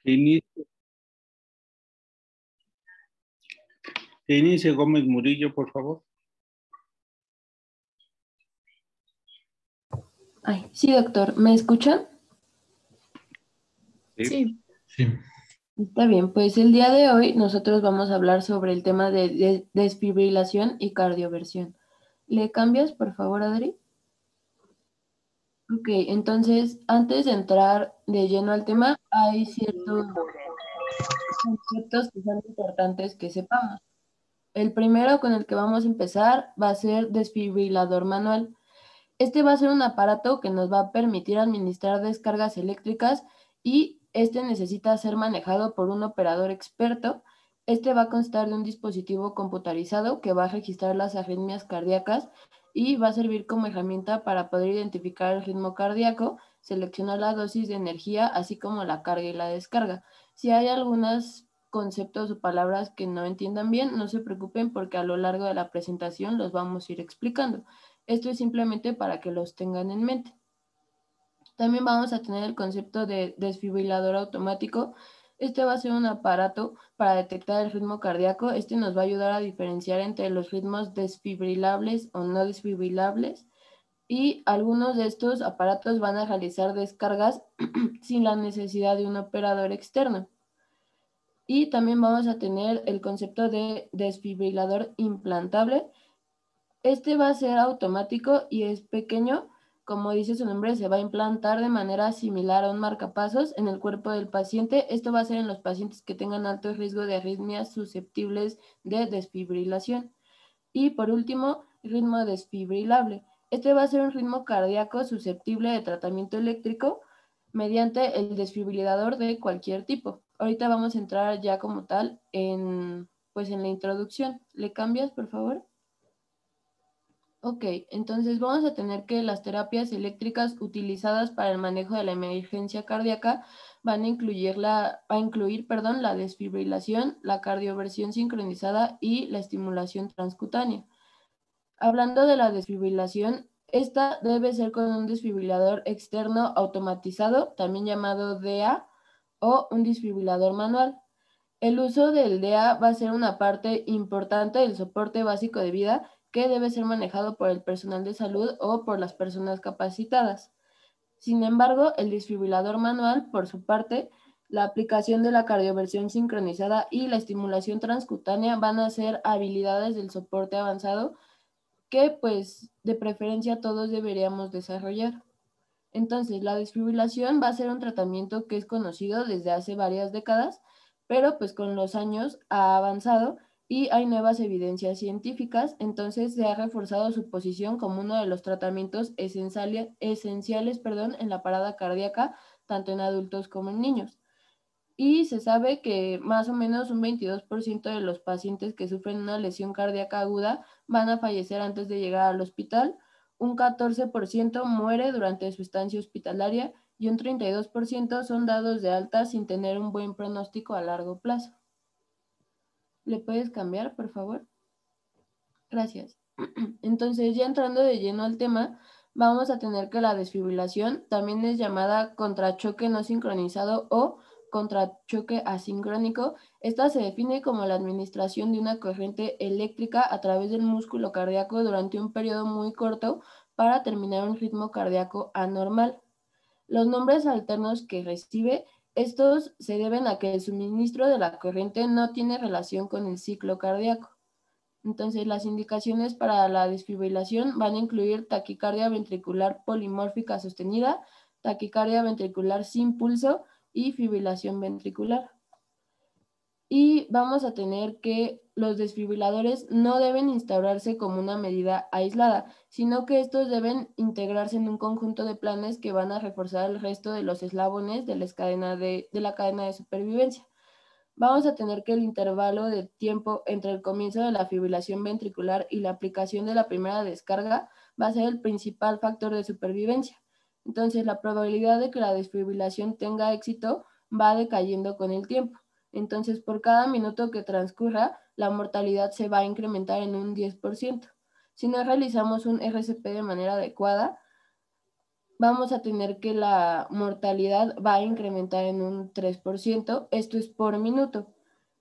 Que inicie, que inicie Gómez Murillo, por favor. Ay, sí, doctor. ¿Me escuchan? Sí. Sí. Está bien, pues el día de hoy nosotros vamos a hablar sobre el tema de desfibrilación y cardioversión. ¿Le cambias, por favor, Adri? Ok, entonces, antes de entrar de lleno al tema, hay ciertos conceptos que son importantes que sepamos. El primero con el que vamos a empezar va a ser desfibrilador manual. Este va a ser un aparato que nos va a permitir administrar descargas eléctricas y este necesita ser manejado por un operador experto. Este va a constar de un dispositivo computarizado que va a registrar las arritmias cardíacas y va a servir como herramienta para poder identificar el ritmo cardíaco, seleccionar la dosis de energía, así como la carga y la descarga. Si hay algunos conceptos o palabras que no entiendan bien, no se preocupen porque a lo largo de la presentación los vamos a ir explicando. Esto es simplemente para que los tengan en mente. También vamos a tener el concepto de desfibrilador automático. Este va a ser un aparato para detectar el ritmo cardíaco. Este nos va a ayudar a diferenciar entre los ritmos desfibrilables o no desfibrilables. Y algunos de estos aparatos van a realizar descargas sin la necesidad de un operador externo. Y también vamos a tener el concepto de desfibrilador implantable. Este va a ser automático y es pequeño. Como dice su nombre, se va a implantar de manera similar a un marcapasos en el cuerpo del paciente. Esto va a ser en los pacientes que tengan alto riesgo de arritmias susceptibles de desfibrilación. Y por último, ritmo desfibrilable. Este va a ser un ritmo cardíaco susceptible de tratamiento eléctrico mediante el desfibrilador de cualquier tipo. Ahorita vamos a entrar ya como tal en la introducción. ¿Le cambias, por favor? Ok, entonces vamos a tener que las terapias eléctricas utilizadas para el manejo de la emergencia cardíaca van a incluir la desfibrilación, la cardioversión sincronizada y la estimulación transcutánea. Hablando de la desfibrilación, esta debe ser con un desfibrilador externo automatizado, también llamado DEA, o un desfibrilador manual. El uso del DEA va a ser una parte importante del soporte básico de vida que debe ser manejado por el personal de salud o por las personas capacitadas. Sin embargo, el desfibrilador manual, por su parte, la aplicación de la cardioversión sincronizada y la estimulación transcutánea van a ser habilidades del soporte avanzado que, pues, de preferencia todos deberíamos desarrollar. Entonces, la desfibrilación va a ser un tratamiento que es conocido desde hace varias décadas, pero pues con los años ha avanzado y hay nuevas evidencias científicas, entonces se ha reforzado su posición como uno de los tratamientos esenciales en la parada cardíaca, tanto en adultos como en niños. Y se sabe que más o menos un 22% de los pacientes que sufren una lesión cardíaca aguda van a fallecer antes de llegar al hospital, un 14% muere durante su estancia hospitalaria y un 32% son dados de alta sin tener un buen pronóstico a largo plazo. ¿Le puedes cambiar, por favor? Gracias. Entonces, ya entrando de lleno al tema, vamos a tener que la desfibrilación también es llamada contrachoque no sincronizado o contrachoque asincrónico. Esta se define como la administración de una corriente eléctrica a través del músculo cardíaco durante un periodo muy corto para terminar un ritmo cardíaco anormal. Los nombres alternos que recibe, estos se deben a que el suministro de la corriente no tiene relación con el ciclo cardíaco. Entonces, las indicaciones para la desfibrilación van a incluir taquicardia ventricular polimórfica sostenida, taquicardia ventricular sin pulso y fibrilación ventricular. Y vamos a tener que los desfibriladores no deben instaurarse como una medida aislada, sino que estos deben integrarse en un conjunto de planes que van a reforzar el resto de los eslabones de la cadena de supervivencia. Vamos a tener que el intervalo de tiempo entre el comienzo de la fibrilación ventricular y la aplicación de la primera descarga va a ser el principal factor de supervivencia. Entonces, la probabilidad de que la desfibrilación tenga éxito va decayendo con el tiempo. Entonces, por cada minuto que transcurra, la mortalidad se va a incrementar en un 10%. Si no realizamos un RCP de manera adecuada, vamos a tener que la mortalidad va a incrementar en un 3%, esto es por minuto.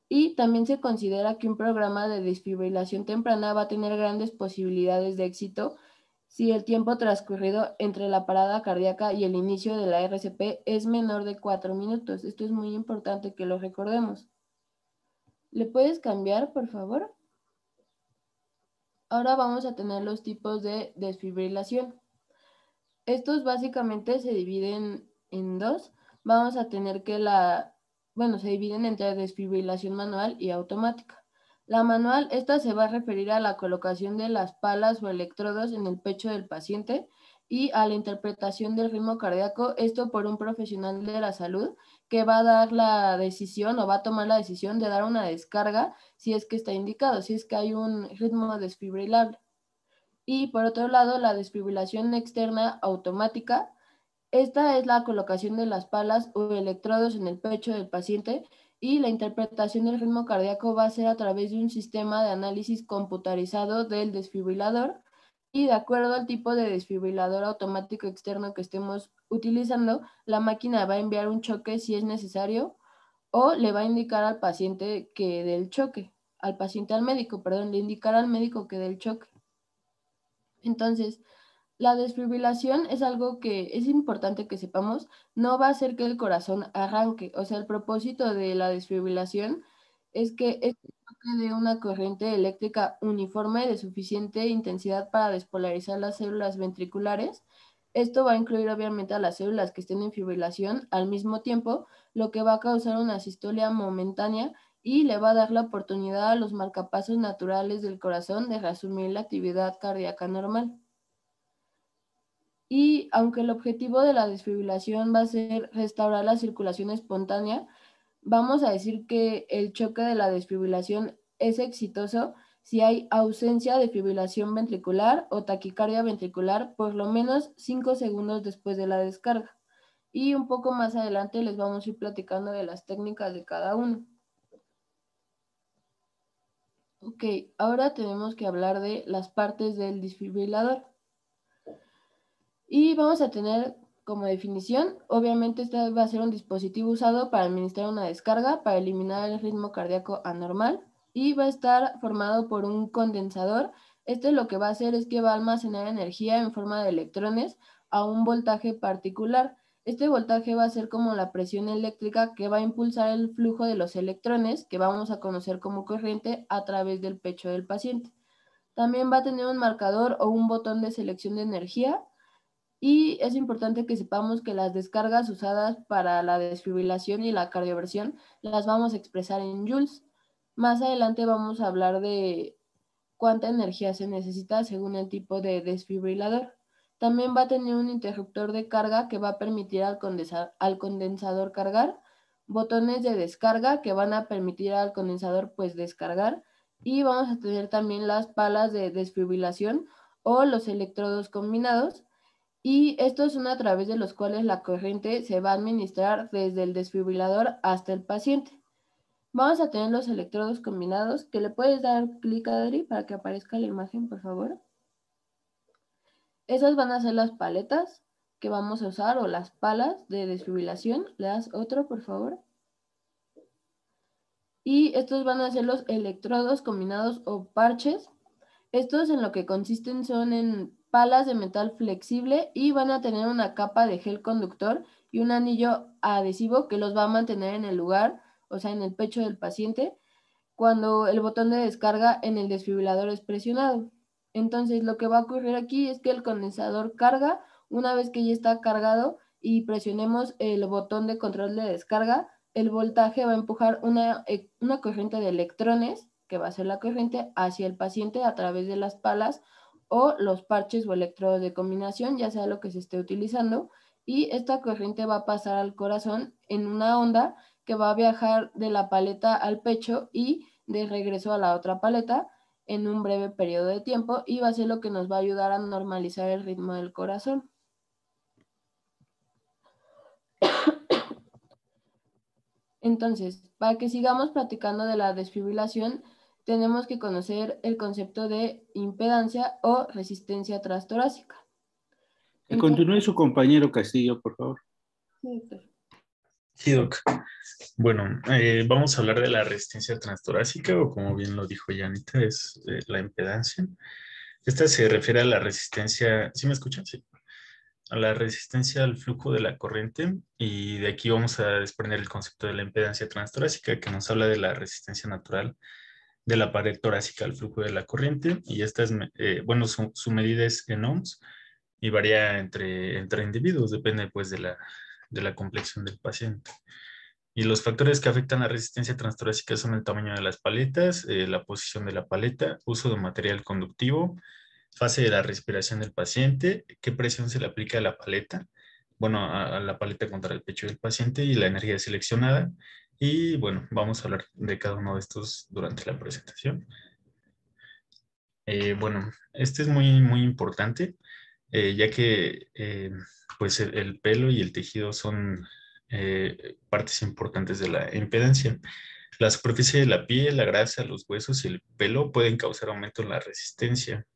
Y también se considera que un programa de desfibrilación temprana va a tener grandes posibilidades de éxito si el tiempo transcurrido entre la parada cardíaca y el inicio de la RCP es menor de 4 minutos. Esto es muy importante que lo recordemos. ¿Le puedes cambiar, por favor? Ahora vamos a tener los tipos de desfibrilación. Estos básicamente se dividen en dos. Vamos a tener que se dividen entre desfibrilación manual y automática. La manual, esta se va a referir a la colocación de las palas o electrodos en el pecho del paciente y a la interpretación del ritmo cardíaco, esto por un profesional de la salud que va a dar la decisión o va a tomar la decisión de dar una descarga si es que está indicado, si es que hay un ritmo desfibrilable. Y por otro lado, la desfibrilación externa automática. Esta es la colocación de las palas o electrodos en el pecho del paciente y la interpretación del ritmo cardíaco va a ser a través de un sistema de análisis computarizado del desfibrilador y de acuerdo al tipo de desfibrilador automático externo que estemos utilizando, la máquina va a enviar un choque si es necesario o le va a indicar al paciente que dé el choque, al médico, perdón, le indicará al médico que dé el choque. Entonces, la desfibrilación es algo que es importante que sepamos, no va a hacer que el corazón arranque, o sea, el propósito de la desfibrilación es que este choque de una corriente eléctrica uniforme de suficiente intensidad para despolarizar las células ventriculares. Esto va a incluir obviamente a las células que estén en fibrilación al mismo tiempo, lo que va a causar una sistolia momentánea y le va a dar la oportunidad a los marcapasos naturales del corazón de reasumir la actividad cardíaca normal. Y aunque el objetivo de la desfibrilación va a ser restaurar la circulación espontánea, vamos a decir que el choque de la desfibrilación es exitoso si hay ausencia de fibrilación ventricular o taquicardia ventricular por lo menos 5 segundos después de la descarga. Y un poco más adelante les vamos a ir platicando de las técnicas de cada uno. Ok, ahora tenemos que hablar de las partes del desfibrilador. Y vamos a tener como definición, obviamente este va a ser un dispositivo usado para administrar una descarga, para eliminar el ritmo cardíaco anormal y va a estar formado por un condensador. Este lo que va a hacer es que va a almacenar energía en forma de electrones a un voltaje particular. Este voltaje va a ser como la presión eléctrica que va a impulsar el flujo de los electrones, que vamos a conocer como corriente, a través del pecho del paciente. También va a tener un marcador o un botón de selección de energía. Y es importante que sepamos que las descargas usadas para la desfibrilación y la cardioversión las vamos a expresar en joules. Más adelante vamos a hablar de cuánta energía se necesita según el tipo de desfibrilador. También va a tener un interruptor de carga que va a permitir al condensador cargar, botones de descarga que van a permitir al condensador pues descargar y vamos a tener también las palas de desfibrilación o los electrodos combinados y estos son a través de los cuales la corriente se va a administrar desde el desfibrilador hasta el paciente. Vamos a tener los electrodos combinados, que le puedes dar clic, Adri, para que aparezca la imagen, por favor. Esas van a ser las paletas que vamos a usar o las palas de desfibrilación. Le das otro, por favor. Y estos van a ser los electrodos combinados o parches. Estos en lo que consisten son en palas de metal flexible y van a tener una capa de gel conductor y un anillo adhesivo que los va a mantener en el lugar, o sea, en el pecho del paciente, cuando el botón de descarga en el desfibrilador es presionado. Entonces, lo que va a ocurrir aquí es que el condensador carga, una vez que ya está cargado y presionemos el botón de control de descarga, el voltaje va a empujar una corriente de electrones, que va a ser la corriente, hacia el paciente a través de las palas o los parches o electrodos de combinación, ya sea lo que se esté utilizando, y esta corriente va a pasar al corazón en una onda que va a viajar de la paleta al pecho y de regreso a la otra paleta en un breve periodo de tiempo y va a ser lo que nos va a ayudar a normalizar el ritmo del corazón. Entonces, para que sigamos platicando de la desfibrilación, tenemos que conocer el concepto de impedancia o resistencia transtorácica. Que continúe su compañero Castillo, por favor. Sí, doctor. Sí, doc. Bueno, vamos a hablar de la resistencia transtorácica, o como bien lo dijo Janita, es la impedancia. Esta se refiere a la resistencia, ¿sí me escuchan? Sí. A la resistencia al flujo de la corriente, y de aquí vamos a desprender el concepto de la impedancia transtorácica, que nos habla de la resistencia natural de la pared torácica al flujo de la corriente, y esta es, bueno, su medida es en ohms y varía entre individuos, depende pues de la complexión del paciente. Y los factores que afectan la resistencia transtorácica son el tamaño de las paletas, la posición de la paleta, uso de material conductivo, fase de la respiración del paciente, qué presión se le aplica a la paleta, bueno, a la paleta contra el pecho del paciente, y la energía seleccionada. Y bueno, vamos a hablar de cada uno de estos durante la presentación. Bueno, este es muy importante, ya que pues el pelo y el tejido son partes importantes de la impedancia. La superficie de la piel, la grasa, los huesos y el pelo pueden causar aumento en la resistencia,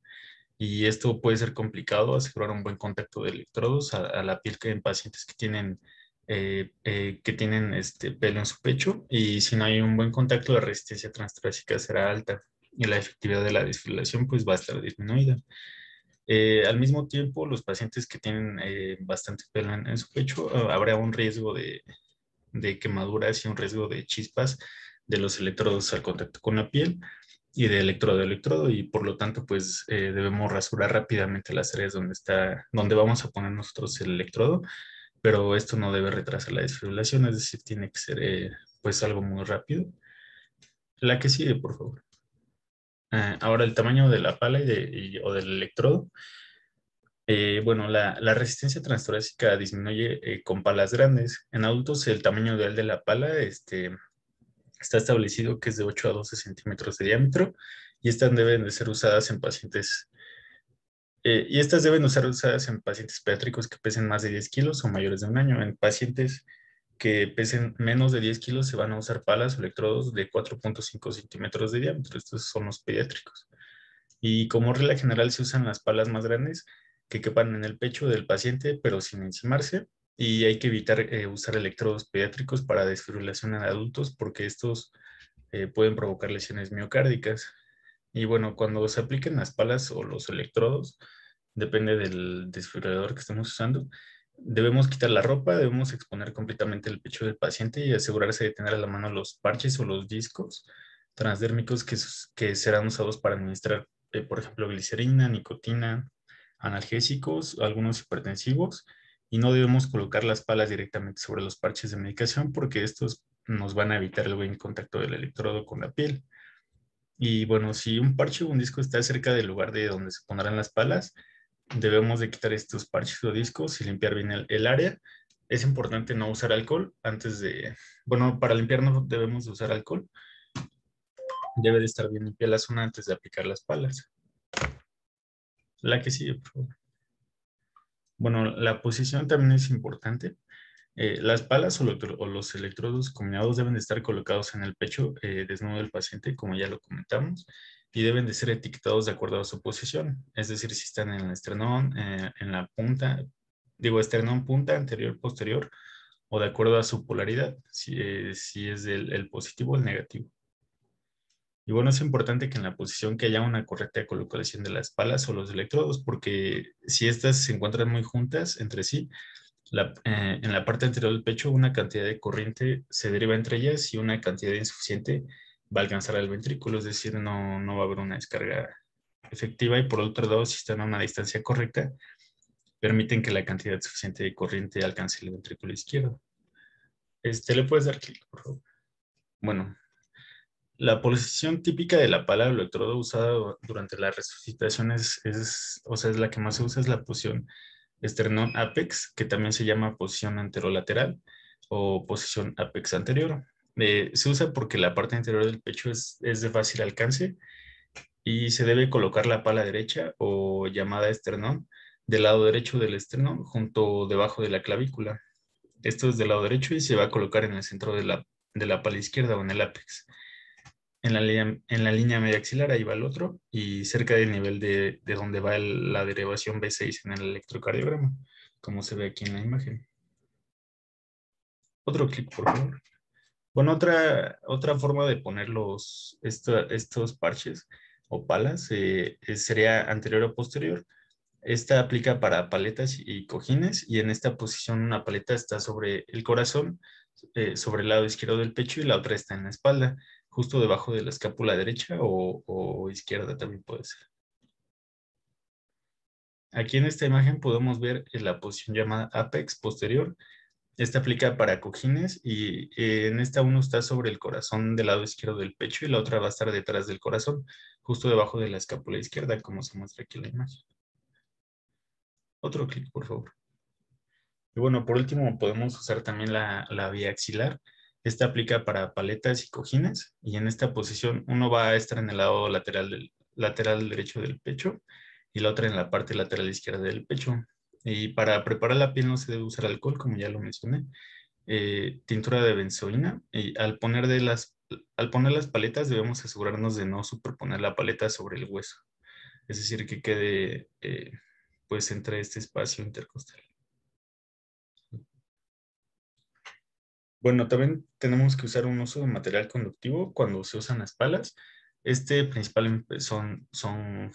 y esto puede ser complicado, asegurar un buen contacto de electrodos a la piel, que en pacientes que tienen este pelo en su pecho, y si no hay un buen contacto, la resistencia transtorácica será alta y la efectividad de la desfibrilación pues va a estar disminuida. Al mismo tiempo, los pacientes que tienen bastante pelo en su pecho, habrá un riesgo de quemaduras y un riesgo de chispas de los electrodos al contacto con la piel y de electrodo a electrodo, y por lo tanto pues debemos rasurar rápidamente las áreas donde vamos a poner nosotros el electrodo, pero esto no debe retrasar la desfibrilación, es decir, tiene que ser pues algo muy rápido. La que sigue, por favor. Ahora, el tamaño de la pala o del electrodo. Bueno, la resistencia transtorácica disminuye con palas grandes. En adultos, el tamaño ideal de la pala está establecido que es de 8 a 12 centímetros de diámetro, y estas deben de ser usadas en pacientes pediátricos que pesen más de 10 kilos o mayores de 1 año. En pacientes que pesen menos de 10 kilos se van a usar palas o electrodos de 4.5 centímetros de diámetro. Estos son los pediátricos. Y como regla general se usan las palas más grandes, que quepan en el pecho del paciente pero sin encimarse, y hay que evitar usar electrodos pediátricos para desfibrilación en adultos, porque estos pueden provocar lesiones miocárdicas. Y bueno, cuando se apliquen las palas o los electrodos, depende del desfibrilador que estemos usando, debemos quitar la ropa, debemos exponer completamente el pecho del paciente y asegurarse de tener a la mano los parches o los discos transdérmicos que serán usados para administrar, por ejemplo, glicerina, nicotina, analgésicos, algunos hipertensivos, y no debemos colocar las palas directamente sobre los parches de medicación, porque estos nos van a evitar el buen contacto del electrodo con la piel. Y bueno, si un parche o un disco está cerca del lugar de donde se pondrán las palas, debemos de quitar estos parches o discos y limpiar bien el área. Es importante no usar alcohol bueno, para limpiar no debemos de usar alcohol. Debe de estar bien limpia la zona antes de aplicar las palas. La que sigue, por favor. Bueno, la posición también es importante. Las palas o los electrodos combinados deben de estar colocados en el pecho desnudo del paciente, como ya lo comentamos, y deben de ser etiquetados de acuerdo a su posición. Es decir, si están en el esternón, en la punta, esternón, punta, anterior, posterior, o de acuerdo a su polaridad, si es el positivo o el negativo. Y bueno, es importante que en la posición que haya una correcta colocación de las palas o los electrodos, porque si estas se encuentran muy juntas entre sí, en la parte anterior del pecho una cantidad de corriente se deriva entre ellas y una cantidad insuficiente va a alcanzar al ventrículo, es decir, no va a haber una descarga efectiva, y por otro lado, si están a una distancia correcta, permiten que la cantidad suficiente de corriente alcance el ventrículo izquierdo. ¿Le puedes dar clic, por favor? Bueno, la posición típica de la pala o electrodo usada durante la resucitación es la que más se usa, es la posición esternón apex, que también se llama posición anterolateral o posición apex anterior. Se usa porque la parte anterior del pecho es de fácil alcance, y se debe colocar la pala derecha o llamada esternón del lado derecho del esternón, junto debajo de la clavícula. Esto es del lado derecho y se va a colocar en el centro de la pala izquierda o en el apex. en la línea media axilar, ahí va el otro, y cerca del nivel de donde va la derivación B6 en el electrocardiograma, como se ve aquí en la imagen. Otro clic, por favor. Bueno, otra forma de poner estos parches o palas sería anterior o posterior. Esta aplica para paletas y cojines, y en esta posición una paleta está sobre el corazón, sobre el lado izquierdo del pecho, y la otra está en la espalda, justo debajo de la escápula derecha o izquierda también puede ser. Aquí en esta imagen podemos ver la posición llamada apex posterior. Esta aplica para cojines y en esta uno está sobre el corazón del lado izquierdo del pecho y la otra va a estar detrás del corazón, justo debajo de la escápula izquierda, como se muestra aquí en la imagen. Otro clic, por favor. Y bueno, por último podemos usar también la vía axilar. Esta aplica para paletas y cojines, y en esta posición uno va a estar en el lado lateral derecho del pecho y la otra en la parte lateral izquierda del pecho. Y para preparar la piel no se debe usar alcohol, como ya lo mencioné. Tintura de benzoína, y al poner las paletas debemos asegurarnos de no superponer la paleta sobre el hueso, es decir, que quede pues entre este espacio intercostal. Bueno, también tenemos que usar un uso de material conductivo cuando se usan las palas. Principalmente son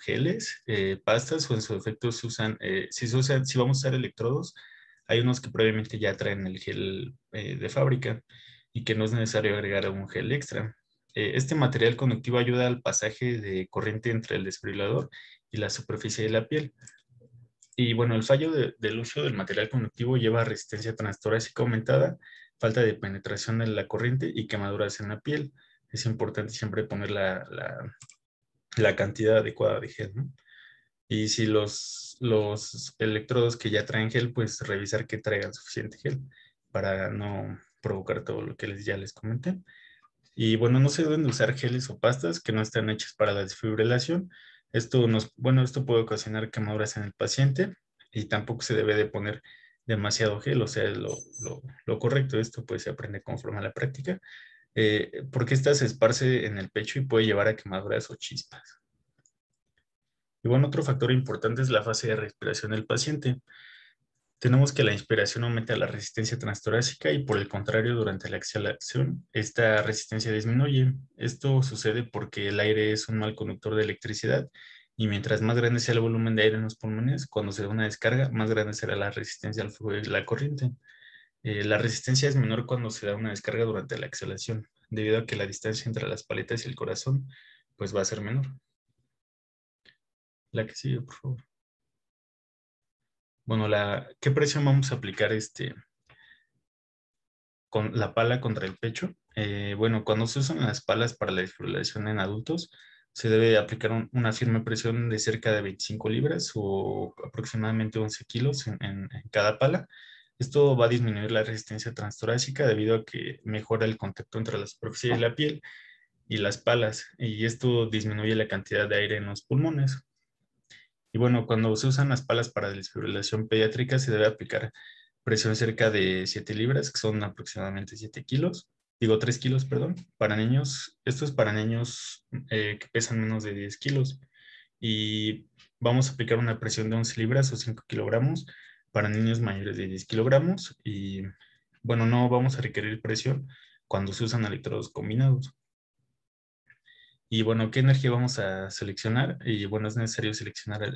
geles, pastas, o en su defecto se usan, si vamos a usar electrodos, hay unos que previamente ya traen el gel de fábrica y que no es necesario agregar un gel extra. Este material conductivo ayuda al pasaje de corriente entre el desfibrilador y la superficie de la piel. Y bueno, el fallo del uso del material conductivo lleva a resistencia transtorácica aumentada, falta de penetración de la corriente y quemaduras en la piel. Es importante siempre poner la cantidad adecuada de gel, ¿no? Y si los electrodos que ya traen gel, pues revisar que traigan suficiente gel para no provocar todo lo que ya les comenté. Y bueno, no se deben de usar geles o pastas que no están hechas para la desfibrilación. Esto puede ocasionar quemaduras en el paciente, y tampoco se debe de poner demasiado gel, o sea, lo correcto. Esto pues se aprende conforme a la práctica, porque esta se esparce en el pecho y puede llevar a quemaduras o chispas. Y bueno, otro factor importante es la fase de respiración del paciente. Tenemos que la inspiración aumenta la resistencia transtorácica y por el contrario, durante la exhalación, esta resistencia disminuye. Esto sucede porque el aire es un mal conductor de electricidad, y mientras más grande sea el volumen de aire en los pulmones, cuando se da una descarga, más grande será la resistencia al flujo de la corriente. La resistencia es menor cuando se da una descarga durante la exhalación, debido a que la distancia entre las paletas y el corazón pues va a ser menor. La que sigue, por favor. Bueno, ¿qué presión vamos a aplicar con la pala contra el pecho? Bueno, cuando se usan las palas para la desfibrilación en adultos, se debe aplicar una firme presión de cerca de 25 libras o aproximadamente 11 kilos en cada pala. Esto va a disminuir la resistencia transtorácica debido a que mejora el contacto entre la superficie de la piel y las palas, y esto disminuye la cantidad de aire en los pulmones. Y bueno, cuando se usan las palas para desfibrilación pediátrica se debe aplicar presión cerca de 7 libras, que son aproximadamente 7 kilos. Digo 3 kilos, perdón. Para niños, esto es para niños que pesan menos de 10 kilos. Y vamos a aplicar una presión de 11 libras o 5 kilogramos para niños mayores de 10 kilogramos. Y bueno, no vamos a requerir presión cuando se usan electrodos combinados. Y bueno, ¿qué energía vamos a seleccionar? Y bueno, es necesario seleccionar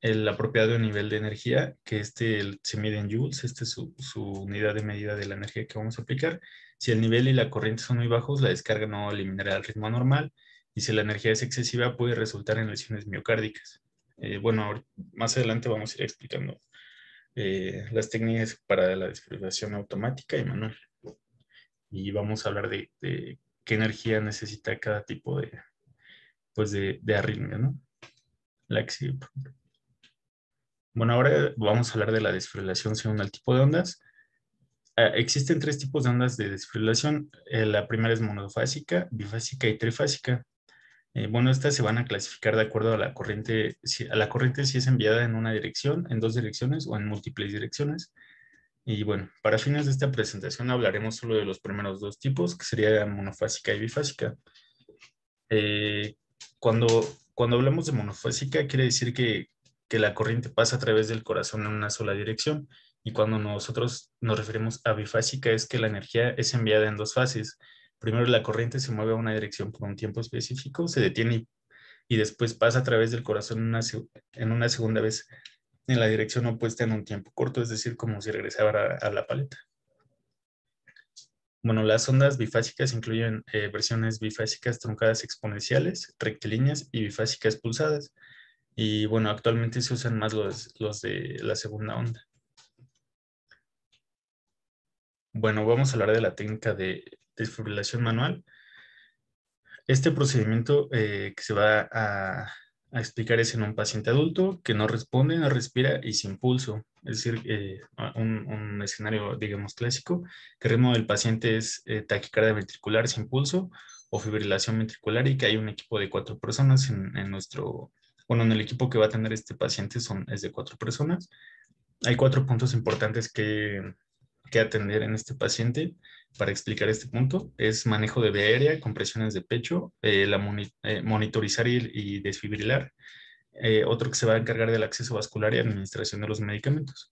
el apropiado nivel de energía, que se mide en joules. Esta es su unidad de medida de la energía que vamos a aplicar. Si el nivel y la corriente son muy bajos, la descarga no eliminará el ritmo normal, y si la energía es excesiva puede resultar en lesiones miocárdicas. Bueno, más adelante vamos a ir explicando las técnicas para la desfibrilación automática y manual. Y vamos a hablar de qué energía necesita cada tipo de arritmia, ¿no? La que sigue, por favor. Bueno, ahora vamos a hablar de la desfibrilación según el tipo de ondas. Existen 3 tipos de ondas de desfibrilación. La primera es monofásica, bifásica y trifásica. Bueno, estas se van a clasificar de acuerdo a la corriente, si es enviada en una dirección, en 2 direcciones o en múltiples direcciones. Y bueno, para fines de esta presentación hablaremos solo de los primeros 2 tipos, que serían monofásica y bifásica. Cuando, cuando hablamos de monofásica, quiere decir que la corriente pasa a través del corazón en una sola dirección. Y cuando nosotros nos referimos a bifásica, es que la energía es enviada en dos fases. Primero la corriente se mueve a una dirección por un tiempo específico, se detiene y después pasa a través del corazón en una segunda vez en la dirección opuesta en un tiempo corto, es decir, como si regresara a la paleta. Bueno, las ondas bifásicas incluyen versiones bifásicas truncadas exponenciales, rectilíneas y bifásicas pulsadas. Y bueno, actualmente se usan más los de la segunda onda. Bueno, vamos a hablar de la técnica de desfibrilación manual. Este procedimiento que se va a explicar es en un paciente adulto que no responde, no respira y sin pulso. Es decir, un escenario, digamos, clásico, que el ritmo del paciente es taquicardia ventricular sin pulso o fibrilación ventricular y que hay un equipo de 4 personas en nuestro, bueno, en el equipo que va a atender este paciente es de 4 personas. Hay 4 puntos importantes que atender en este paciente para explicar este punto. Es manejo de vía aérea, compresiones de pecho, monitorizar y desfibrilar. Otro que se va a encargar del acceso vascular y administración de los medicamentos.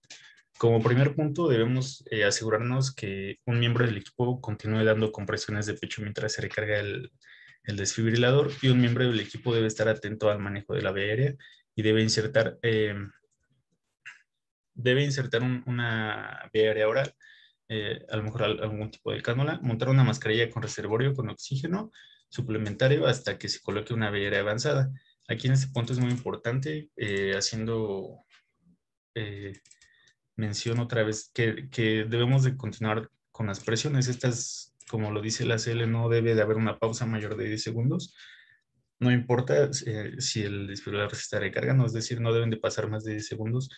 Como primer punto, debemos asegurarnos que un miembro del equipo continúe dando compresiones de pecho mientras se recarga el desfibrilador y un miembro del equipo debe estar atento al manejo de la vía aérea y debe insertar una vía aérea oral, a lo mejor algún tipo de cánula, montar una mascarilla con reservorio con oxígeno suplementario hasta que se coloque una vía aérea avanzada. Aquí en este punto es muy importante, haciendo mención otra vez que debemos de continuar con las presiones. Estas, como lo dice la CL, no debe de haber una pausa mayor de 10 segundos. No importa si el desfibrilador se está recargando, es decir, no deben de pasar más de 10 segundos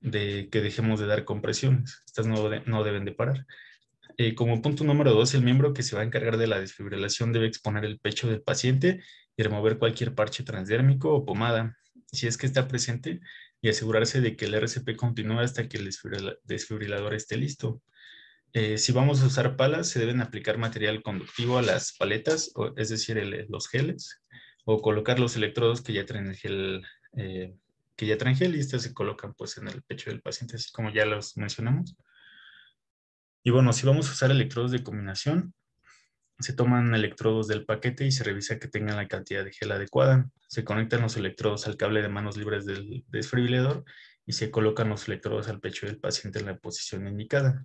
de que dejemos de dar compresiones. Estas no deben de parar. Como punto número 2, el miembro que se va a encargar de la desfibrilación debe exponer el pecho del paciente y remover cualquier parche transdérmico o pomada, si es que está presente, y asegurarse de que el RCP continúe hasta que el desfibrilador esté listo. Si vamos a usar palas, se deben aplicar material conductivo a las paletas, es decir, los geles, o colocar los electrodos que ya traen el gel, y estos se colocan pues en el pecho del paciente, así como ya los mencionamos. Y bueno, si vamos a usar electrodos de combinación, se toman electrodos del paquete y se revisa que tengan la cantidad de gel adecuada. Se conectan los electrodos al cable de manos libres del desfibrilador y se colocan los electrodos al pecho del paciente en la posición indicada.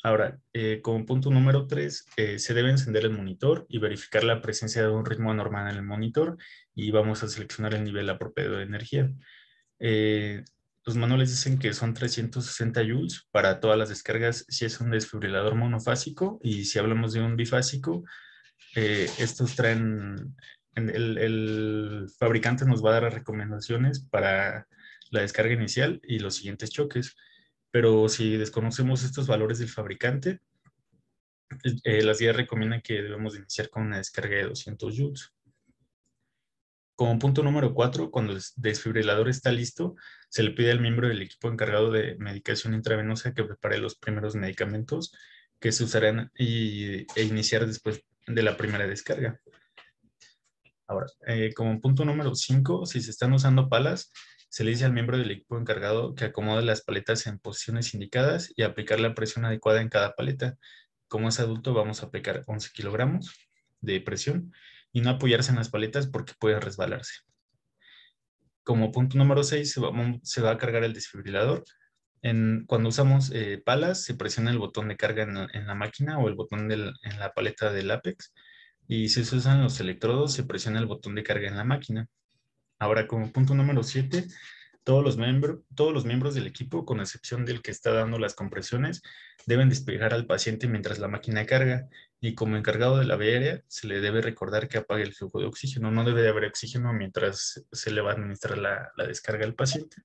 Ahora, como punto número 3, se debe encender el monitor y verificar la presencia de un ritmo anormal en el monitor y vamos a seleccionar el nivel apropiado de energía. Los manuales dicen que son 360 joules para todas las descargas si es un desfibrilador monofásico y si hablamos de un bifásico, estos traen, el fabricante nos va a dar recomendaciones para la descarga inicial y los siguientes choques. Pero si desconocemos estos valores del fabricante, las guías recomiendan que debemos iniciar con una descarga de 200 joules. Como punto número 4, cuando el desfibrilador está listo, se le pide al miembro del equipo encargado de medicación intravenosa que prepare los primeros medicamentos que se usarán e iniciar después de la primera descarga. Ahora, como punto número 5, si se están usando palas, se le dice al miembro del equipo encargado que acomode las paletas en posiciones indicadas y aplicar la presión adecuada en cada paleta. Como es adulto, vamos a aplicar 11 kilogramos de presión y no apoyarse en las paletas porque puede resbalarse. Como punto número 6, se va a cargar el desfibrilador. Cuando usamos palas, se presiona el botón de carga en la máquina o el botón en la paleta del Apex. Y si se usan los electrodos, se presiona el botón de carga en la máquina. Ahora, como punto número 7, todos los miembros del equipo, con excepción del que está dando las compresiones, deben despejar al paciente mientras la máquina carga. Y como encargado de la vía aérea, se le debe recordar que apague el flujo de oxígeno. No debe de haber oxígeno mientras se le va a administrar la descarga al paciente.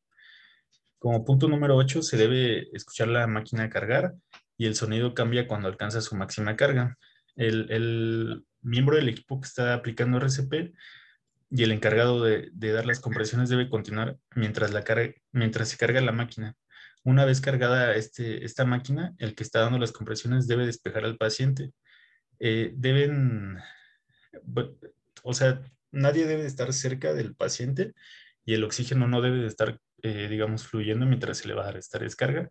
Como punto número 8, se debe escuchar la máquina cargar y el sonido cambia cuando alcanza su máxima carga. El miembro del equipo que está aplicando RCP y el encargado de dar las compresiones debe continuar mientras se carga la máquina. Una vez cargada esta máquina, el que está dando las compresiones debe despejar al paciente. o sea, nadie debe estar cerca del paciente y el oxígeno no debe de estar, digamos, fluyendo mientras se le va a dar esta descarga.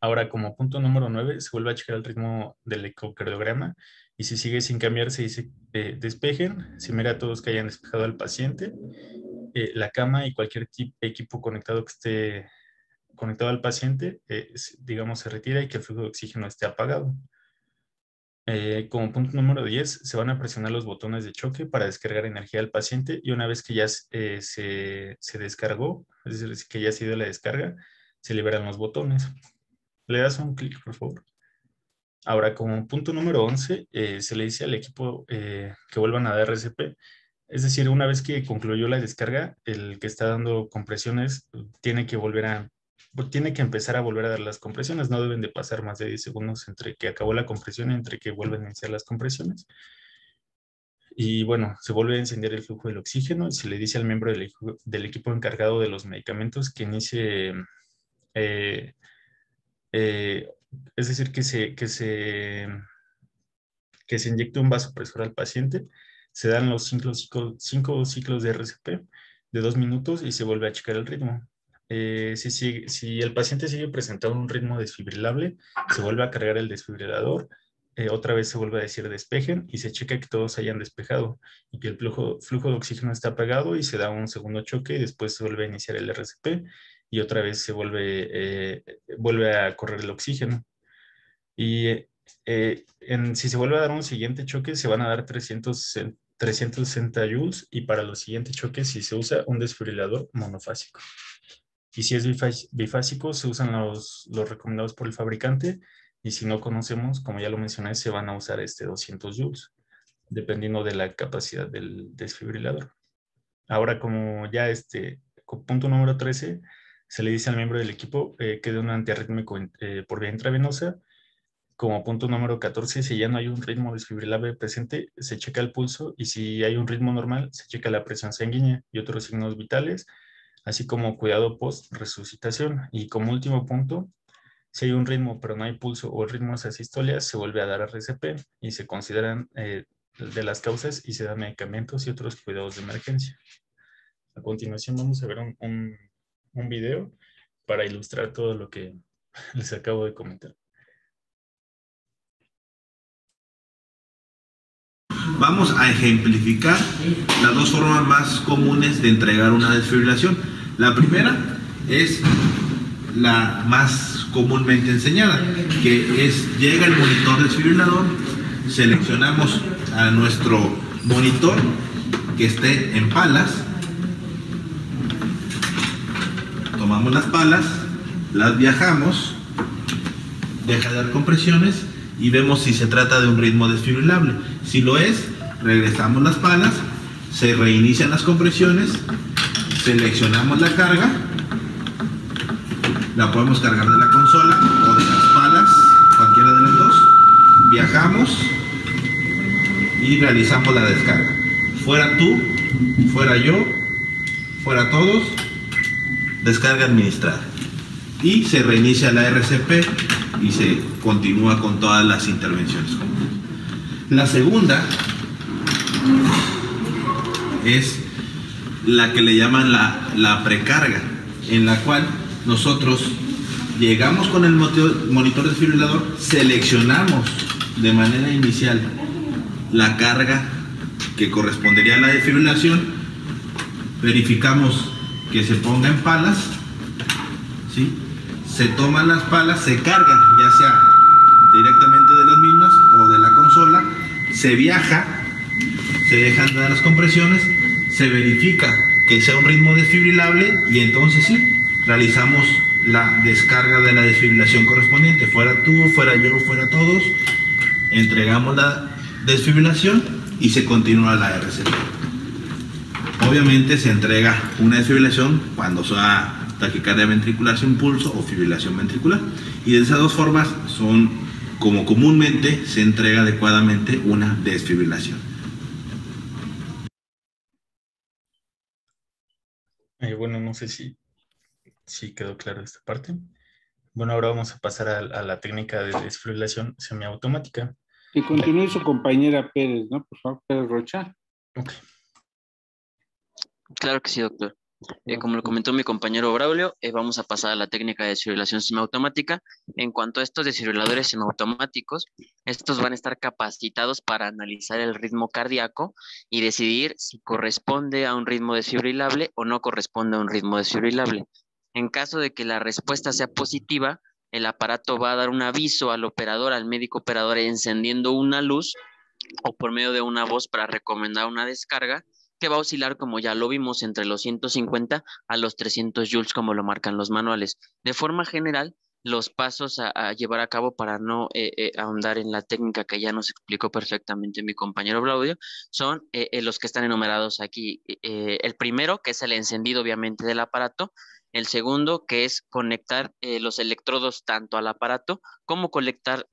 Ahora, como punto número 9, se vuelve a checar el ritmo del ecocardiograma y si sigue sin cambiar, se dice despejen. Se mira a todos que hayan despejado al paciente, la cama y cualquier equipo conectado que esté conectado al paciente, digamos, se retira y que el flujo de oxígeno esté apagado. Como punto número 10, se van a presionar los botones de choque para descargar energía al paciente y una vez que ya se descargó, es decir, que ya se dio la descarga, se liberan los botones. Le das un clic, por favor. Ahora, como punto número 11, se le dice al equipo que vuelvan a dar RCP. Es decir, una vez que concluyó la descarga, el que está dando compresiones tiene que empezar a volver a dar las compresiones. No deben de pasar más de 10 segundos entre que acabó la compresión y entre que vuelven a iniciar las compresiones. Y bueno, se vuelve a encender el flujo del oxígeno y se le dice al miembro del equipo encargado de los medicamentos que inicie, es decir, que se inyecte un vasopresor al paciente. Se dan los 5 ciclos de RCP de 2 minutos y se vuelve a checar el ritmo. Si el paciente sigue presentando un ritmo desfibrilable, se vuelve a cargar el desfibrilador, otra vez se vuelve a decir despejen y se checa que todos hayan despejado y que el flujo de oxígeno está apagado y se da un segundo choque y después se vuelve a iniciar el RCP y otra vez se vuelve a correr el oxígeno. Y si se vuelve a dar un siguiente choque, se van a dar 360 joules y para los siguientes choques, si se usa un desfibrilador monofásico. Y si es bifásico, se usan los recomendados por el fabricante y si no conocemos, como ya lo mencioné, se van a usar 200 joules, dependiendo de la capacidad del desfibrilador. Ahora, como ya punto número 13, se le dice al miembro del equipo que dé un antiarrítmico por vía intravenosa. Como punto número 14, si ya no hay un ritmo desfibrilable presente, se checa el pulso y si hay un ritmo normal, se checa la presión sanguínea y otros signos vitales, así como cuidado post-resucitación. Y como último punto, si hay un ritmo pero no hay pulso o el ritmo es asistolias, se vuelve a dar RCP y se consideran de las causas y se dan medicamentos y otros cuidados de emergencia. A continuación vamos a ver un video para ilustrar todo lo que les acabo de comentar. Vamos a ejemplificar las dos formas más comunes de entregar una desfibrilación. La primera es la más comúnmente enseñada, que es llega el monitor desfibrilador, seleccionamos a nuestro monitor que esté en palas, tomamos las palas, las viajamos, deja de dar compresiones y vemos si se trata de un ritmo desfibrilable. Si lo es, regresamos las palas, se reinician las compresiones, seleccionamos la carga, la podemos cargar de la consola o de las palas, cualquiera de las dos, viajamos y realizamos la descarga. Fuera tú, fuera yo, fuera todos, descarga administrada. Y se reinicia la RCP y se continúa con todas las intervenciones. La segunda es la que le llaman la precarga, en la cual nosotros llegamos con el monitor desfibrilador, seleccionamos de manera inicial la carga que correspondería a la desfibrilación, verificamos que se ponga en palas, ¿sí? Se toman las palas, se cargan, ya sea directamente de las mismas o de la consola, se viaja, se dejan de dar las compresiones, se verifica que sea un ritmo desfibrilable y entonces sí, realizamos la descarga de la desfibrilación correspondiente. Fuera tú, fuera yo, fuera todos, entregamos la desfibrilación y se continúa la RCP. Obviamente se entrega una desfibrilación cuando sea taquicardia ventricular sin pulso o fibrilación ventricular. Y de esas dos formas son como comúnmente se entrega adecuadamente una desfibrilación. Bueno, no sé si quedó claro esta parte. Bueno, ahora vamos a pasar a la técnica de desfibrilación semiautomática. Que continúe su compañera Pérez, ¿no? Por favor, Pérez Rocha. Ok. Claro que sí, doctor. Como lo comentó mi compañero Braulio, vamos a pasar a la técnica de desfibrilación semiautomática. En cuanto a estos desfibriladores semiautomáticos, estos van a estar capacitados para analizar el ritmo cardíaco y decidir si corresponde a un ritmo desfibrilable o no corresponde a un ritmo desfibrilable. En caso de que la respuesta sea positiva, el aparato va a dar un aviso al operador, al médico operador, encendiendo una luz o por medio de una voz para recomendar una descarga que va a oscilar, como ya lo vimos, entre los 150 a los 300 joules, como lo marcan los manuales. De forma general, los pasos a llevar a cabo para no ahondar en la técnica que ya nos explicó perfectamente mi compañero Claudio, son los que están enumerados aquí. El primero, que es el encendido, obviamente, del aparato. El segundo, que es conectar los electrodos tanto al aparato como conectar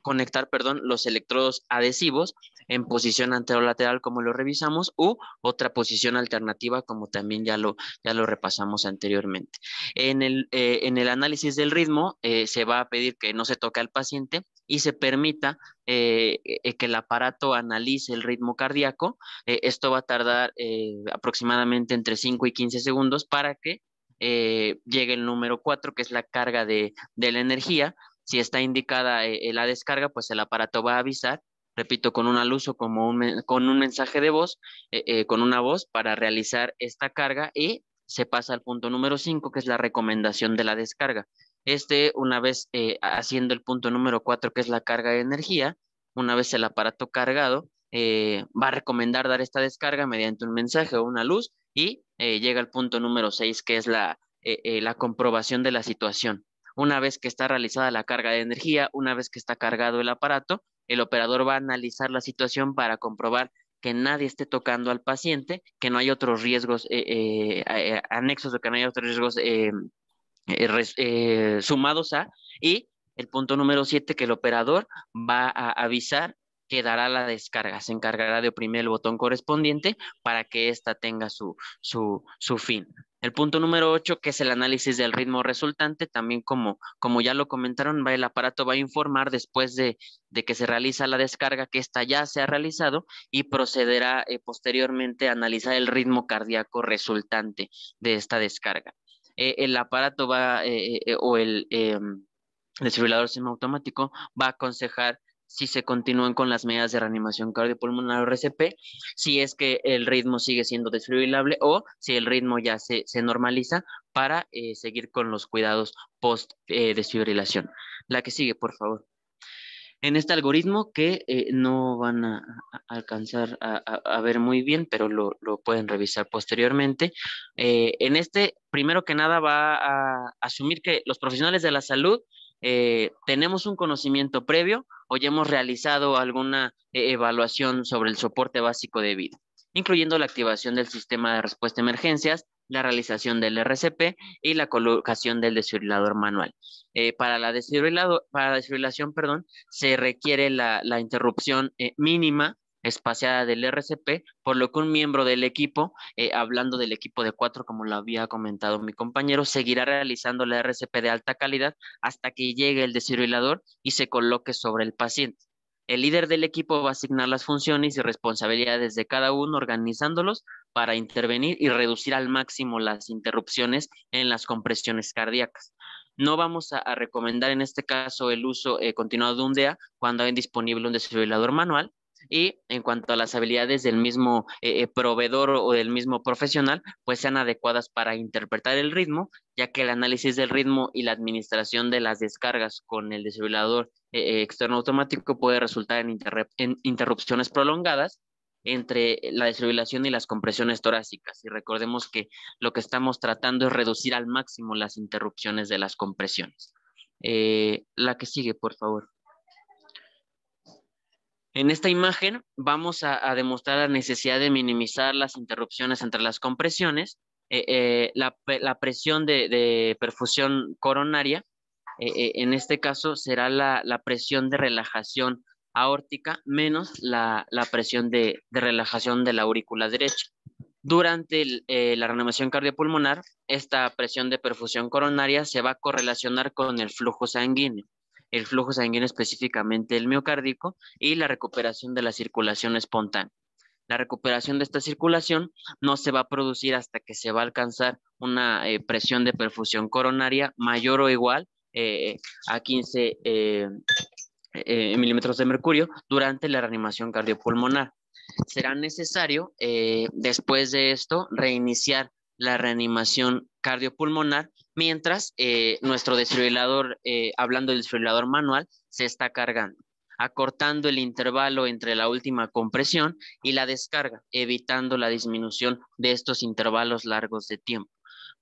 los electrodos adhesivos en posición anterolateral, como lo revisamos, u otra posición alternativa, como también ya lo repasamos anteriormente. En el análisis del ritmo se va a pedir que no se toque al paciente y se permita que el aparato analice el ritmo cardíaco. Esto va a tardar aproximadamente entre 5 y 15 segundos para que llegue el número 4, que es la carga de la energía. Si está indicada la descarga, pues el aparato va a avisar, repito, con una luz o con un mensaje de voz, con una voz para realizar esta carga, y se pasa al punto número 5, que es la recomendación de la descarga. Una vez haciendo el punto número 4, que es la carga de energía, una vez el aparato cargado, va a recomendar dar esta descarga mediante un mensaje o una luz, y llega al punto número 6, que es la comprobación de la situación. Una vez que está realizada la carga de energía, una vez que está cargado el aparato, el operador va a analizar la situación para comprobar que nadie esté tocando al paciente, que no hay otros riesgos anexos, o que no hay otros riesgos sumados a, y el punto número 7, que el operador va a avisar que dará la descarga, se encargará de oprimir el botón correspondiente para que ésta tenga su fin. El punto número 8, que es el análisis del ritmo resultante, también como ya lo comentaron, el aparato va a informar después de que se realiza la descarga que esta ya se ha realizado, y procederá posteriormente a analizar el ritmo cardíaco resultante de esta descarga. El aparato o el desfibrilador semiautomático va a aconsejar si se continúan con las medidas de reanimación cardiopulmonar o RCP, si es que el ritmo sigue siendo desfibrilable o si el ritmo ya se normaliza, para seguir con los cuidados post desfibrilación. La que sigue, por favor. En este algoritmo, que no van a alcanzar a ver muy bien, pero lo pueden revisar posteriormente. En este, primero que nada, va a asumir que los profesionales de la salud tenemos un conocimiento previo o ya hemos realizado alguna evaluación sobre el soporte básico de vida, incluyendo la activación del sistema de respuesta a emergencias, la realización del RCP y la colocación del desfibrilador manual. Para la desfibrilación, se requiere la interrupción mínima espaciada del RCP, por lo que un miembro del equipo, hablando del equipo de 4, como lo había comentado mi compañero, seguirá realizando la RCP de alta calidad hasta que llegue el desfibrilador y se coloque sobre el paciente. El líder del equipo va a asignar las funciones y responsabilidades de cada uno, organizándolos para intervenir y reducir al máximo las interrupciones en las compresiones cardíacas. No vamos a recomendar en este caso el uso continuado de un DEA cuando hay disponible un desfibrilador manual. Y en cuanto a las habilidades del mismo proveedor o del mismo profesional, pues sean adecuadas para interpretar el ritmo, ya que el análisis del ritmo y la administración de las descargas con el desfibrilador externo automático puede resultar en interrupciones prolongadas entre la desfibrilación y las compresiones torácicas. Y recordemos que lo que estamos tratando es reducir al máximo las interrupciones de las compresiones. La que sigue, por favor. En esta imagen vamos a demostrar la necesidad de minimizar las interrupciones entre las compresiones. La presión de perfusión coronaria, en este caso será la presión de relajación aórtica menos la presión de relajación de la aurícula derecha. Durante la reanimación cardiopulmonar, esta presión de perfusión coronaria se va a correlacionar con el flujo sanguíneo. el flujo sanguíneo, específicamente el miocárdico, y la recuperación de la circulación espontánea. La recuperación de esta circulación no se va a producir hasta que se va a alcanzar una presión de perfusión coronaria mayor o igual a 15 milímetros de mercurio durante la reanimación cardiopulmonar. Será necesario, después de esto, reiniciar la reanimación cardiopulmonar mientras nuestro desfibrilador, hablando del desfibrilador manual, se está cargando, acortando el intervalo entre la última compresión y la descarga, evitando la disminución de estos intervalos largos de tiempo.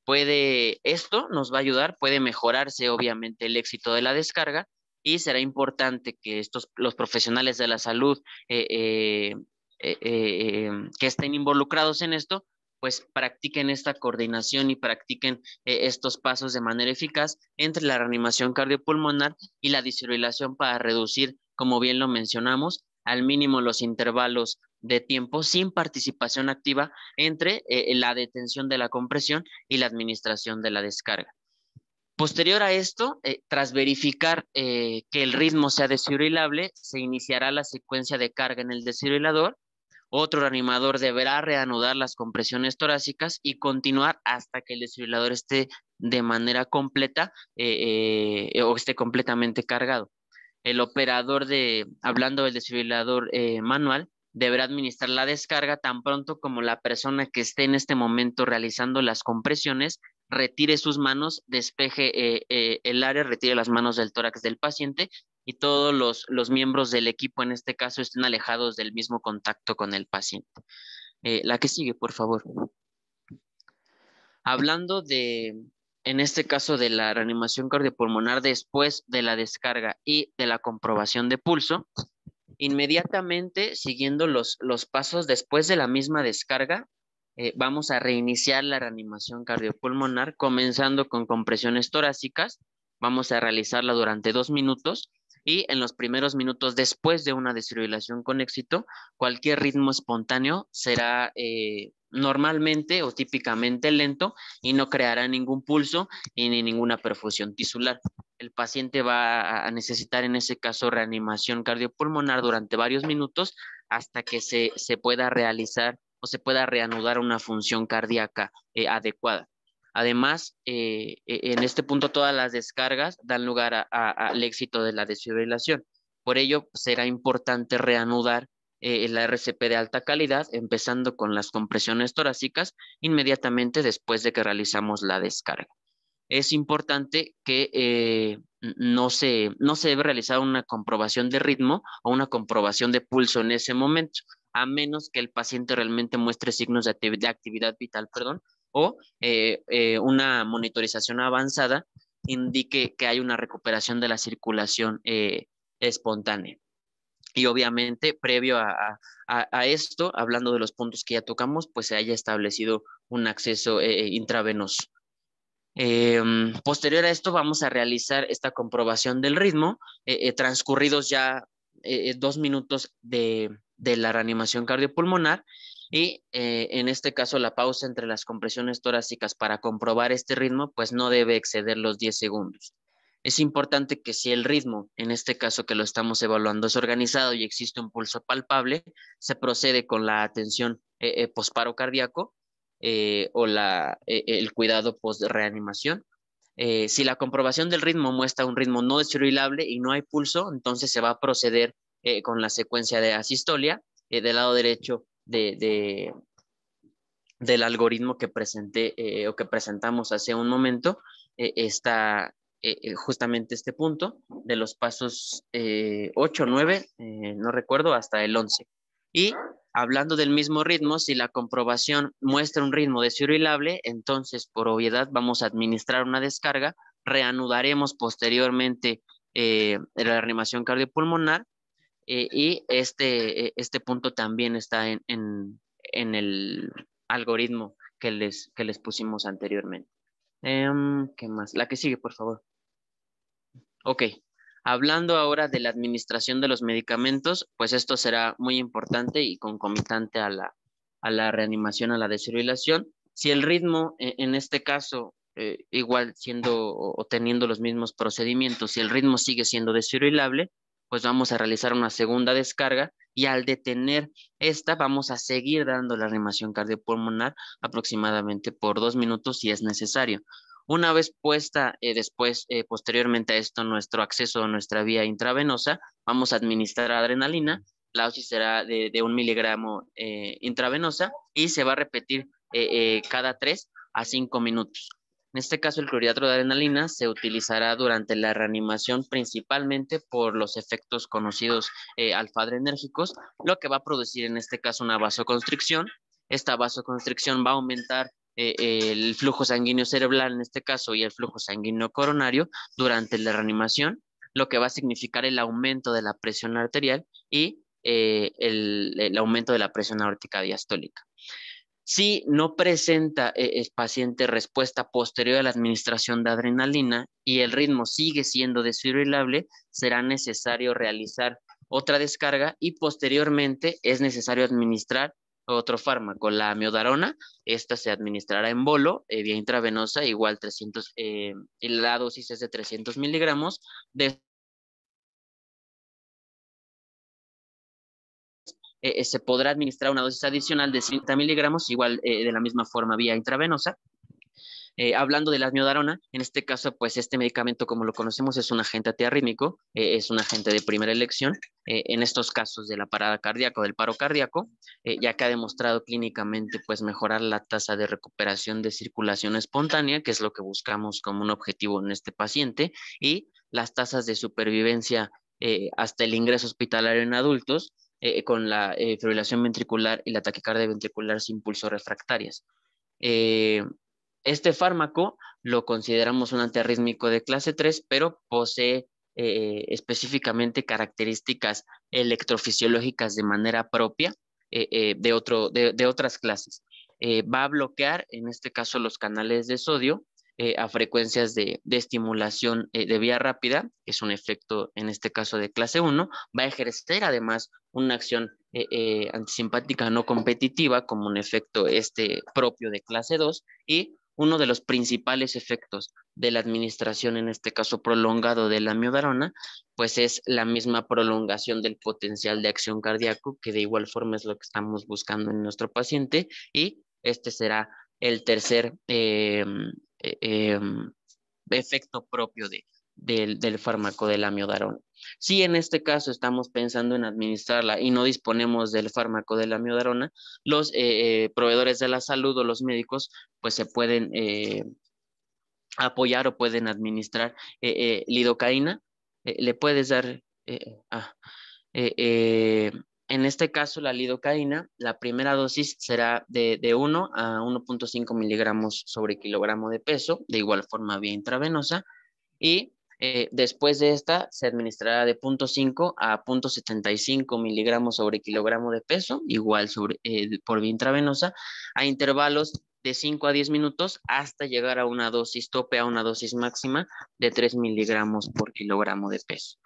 Esto nos va a ayudar, puede mejorarse obviamente el éxito de la descarga, y será importante que los profesionales de la salud que estén involucrados en esto, pues practiquen esta coordinación y practiquen estos pasos de manera eficaz entre la reanimación cardiopulmonar y la desfibrilación, para reducir, como bien lo mencionamos, al mínimo los intervalos de tiempo sin participación activa entre la detención de la compresión y la administración de la descarga. Posterior a esto, tras verificar que el ritmo sea desfibrilable, se iniciará la secuencia de carga en el desfibrilador. Otro reanimador deberá reanudar las compresiones torácicas y continuar hasta que el desfibrilador esté de manera completa o esté completamente cargado. El operador hablando del desfibrilador manual, deberá administrar la descarga tan pronto como la persona que esté en este momento realizando las compresiones retire sus manos, despeje el área, retire las manos del tórax del paciente, y todos los miembros del equipo en este caso estén alejados del mismo contacto con el paciente. La que sigue, por favor. Hablando en este caso de la reanimación cardiopulmonar después de la descarga y de la comprobación de pulso, inmediatamente siguiendo los pasos después de la misma descarga, vamos a reiniciar la reanimación cardiopulmonar, comenzando con compresiones torácicas. Vamos a realizarla durante 2 minutos, y en los primeros minutos después de una desfibrilación con éxito, cualquier ritmo espontáneo será normalmente o típicamente lento y no creará ningún pulso ni ninguna perfusión tisular. El paciente va a necesitar en ese caso reanimación cardiopulmonar durante varios minutos hasta que se pueda realizar o se pueda reanudar una función cardíaca adecuada. Además, en este punto todas las descargas dan lugar al éxito de la desfibrilación. Por ello, será importante reanudar la RCP de alta calidad, empezando con las compresiones torácicas inmediatamente después de que realizamos la descarga. Es importante que no se debe realizar una comprobación de ritmo o una comprobación de pulso en ese momento, a menos que el paciente realmente muestre signos de actividad vital, o una monitorización avanzada indique que hay una recuperación de la circulación espontánea. Y obviamente, previo a esto, hablando de los puntos que ya tocamos, pues se haya establecido un acceso intravenoso. Posterior a esto, vamos a realizar esta comprobación del ritmo, transcurridos ya 2 minutos de la reanimación cardiopulmonar, y en este caso la pausa entre las compresiones torácicas para comprobar este ritmo pues no debe exceder los 10 segundos. Es importante que si el ritmo, en este caso que lo estamos evaluando, es organizado y existe un pulso palpable, se procede con la atención posparo cardíaco o el cuidado post-reanimación. Si la comprobación del ritmo muestra un ritmo no desfibrilable y no hay pulso, entonces se va a proceder con la secuencia de asistolia del lado derecho del algoritmo que presenté o que presentamos hace un momento. Está justamente este punto de los pasos 8, 9, no recuerdo, hasta el 11. Y hablando del mismo ritmo, si la comprobación muestra un ritmo desfibrilable, entonces por obviedad vamos a administrar una descarga, reanudaremos posteriormente la reanimación cardiopulmonar y este punto también está en el algoritmo que les pusimos anteriormente. ¿Qué más? La que sigue, por favor. Ok. Hablando ahora de la administración de los medicamentos, pues esto será muy importante y concomitante a la reanimación, a la desfibrilación. Si el ritmo, en este caso, igual siendo o teniendo los mismos procedimientos, si el ritmo sigue siendo desfibrilable, pues vamos a realizar una segunda descarga y al detener esta vamos a seguir dando la reanimación cardiopulmonar aproximadamente por 2 minutos si es necesario. Una vez puesta posteriormente a esto, nuestro acceso a nuestra vía intravenosa, vamos a administrar adrenalina. La dosis será de 1 miligramo intravenosa y se va a repetir cada 3 a 5 minutos. En este caso, el clorhidrato de adrenalina se utilizará durante la reanimación principalmente por los efectos conocidos alfa-adrenérgicos, lo que va a producir en este caso una vasoconstricción. Esta vasoconstricción va a aumentar el flujo sanguíneo cerebral en este caso y el flujo sanguíneo coronario durante la reanimación, lo que va a significar el aumento de la presión arterial y el aumento de la presión aórtica diastólica. Si no presenta el paciente respuesta posterior a la administración de adrenalina y el ritmo sigue siendo desfibrilable, será necesario realizar otra descarga y posteriormente es necesario administrar otro fármaco, la amiodarona. Esta se administrará en bolo, vía intravenosa, igual 300, la dosis es de 300 miligramos. Se podrá administrar una dosis adicional de 50 miligramos, igual de la misma forma vía intravenosa. Hablando de la amiodarona, en este caso, pues este medicamento, como lo conocemos, es un agente antiarrítmico, es un agente de primera elección, en estos casos de la parada cardíaca o del paro cardíaco, ya que ha demostrado clínicamente, pues, mejorar la tasa de recuperación de circulación espontánea, que es lo que buscamos como un objetivo en este paciente, y las tasas de supervivencia hasta el ingreso hospitalario en adultos, con la fibrilación ventricular y la taquicardia ventricular sin pulso refractarias. Este fármaco lo consideramos un antiarrítmico de clase 3, pero posee específicamente características electrofisiológicas de manera propia de otras clases. Va a bloquear, en este caso, los canales de sodio a frecuencias de estimulación de vía rápida, que es un efecto, en este caso, de clase 1. Va a ejercer, además, una acción antisimpática no competitiva como un efecto propio de clase 2 y uno de los principales efectos de la administración, en este caso prolongado de la amiodarona, pues es la misma prolongación del potencial de acción cardíaco, que de igual forma es lo que estamos buscando en nuestro paciente, y este será el tercer efecto propio del fármaco de la amiodarona. Si en este caso estamos pensando en administrarla y no disponemos del fármaco de la amiodarona, los proveedores de la salud o los médicos pues se pueden apoyar o pueden administrar lidocaína. Le puedes dar... en este caso, la lidocaína, la primera dosis será de 1 a 1.5 miligramos sobre kilogramo de peso, de igual forma vía intravenosa, y después de esta se administrará de 0.5 a 0.75 miligramos sobre kilogramo de peso, igual por vía intravenosa, a intervalos de 5 a 10 minutos hasta llegar a una dosis tope, a una dosis máxima de 3 miligramos por kilogramo de peso.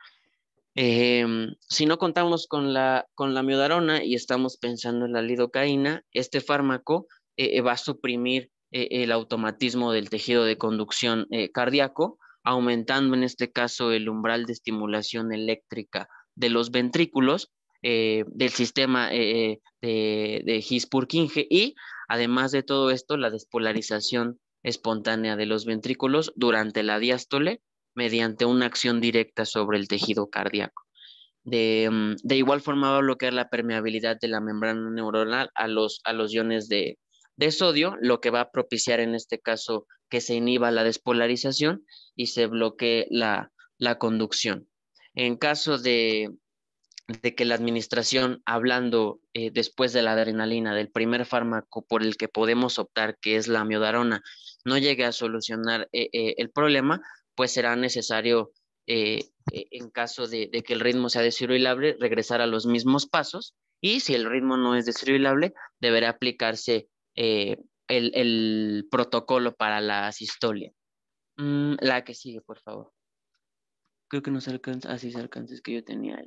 Si no contamos con la amiodarona y estamos pensando en la lidocaína, este fármaco va a suprimir el automatismo del tejido de conducción cardíaco, aumentando en este caso el umbral de estimulación eléctrica de los ventrículos del sistema de His-Purkinje, y además de todo esto, la despolarización espontánea de los ventrículos durante la diástole mediante una acción directa sobre el tejido cardíaco. De igual forma va a bloquear la permeabilidad de la membrana neuronal a los iones de sodio, lo que va a propiciar en este caso que se inhiba la despolarización y se bloquee la conducción. En caso de que la administración, hablando después de la adrenalina, del primer fármaco por el que podemos optar, que es la amiodarona, no llegue a solucionar el problema, pues será necesario, en caso de que el ritmo sea desfibrilable, regresar a los mismos pasos, y si el ritmo no es desfibrilable, deberá aplicarse el protocolo para la sistolia. La que sigue, por favor. Creo que no se alcanza, así se alcanza, es que yo tenía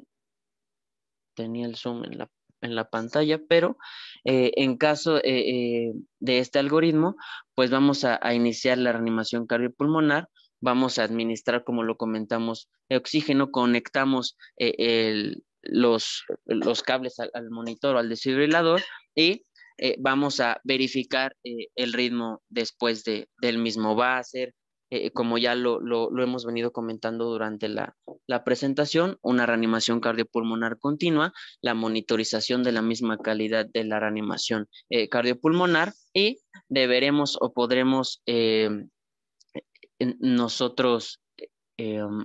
el zoom en la la pantalla, pero en caso de este algoritmo, pues vamos a iniciar la reanimación cardiopulmonar, vamos a administrar, como lo comentamos, oxígeno, conectamos los cables al monitor o al desfibrilador y vamos a verificar el ritmo después del mismo. Va a ser, como ya lo hemos venido comentando durante la presentación, una reanimación cardiopulmonar continua, la monitorización de la misma calidad de la reanimación cardiopulmonar, y deberemos o podremos nosotros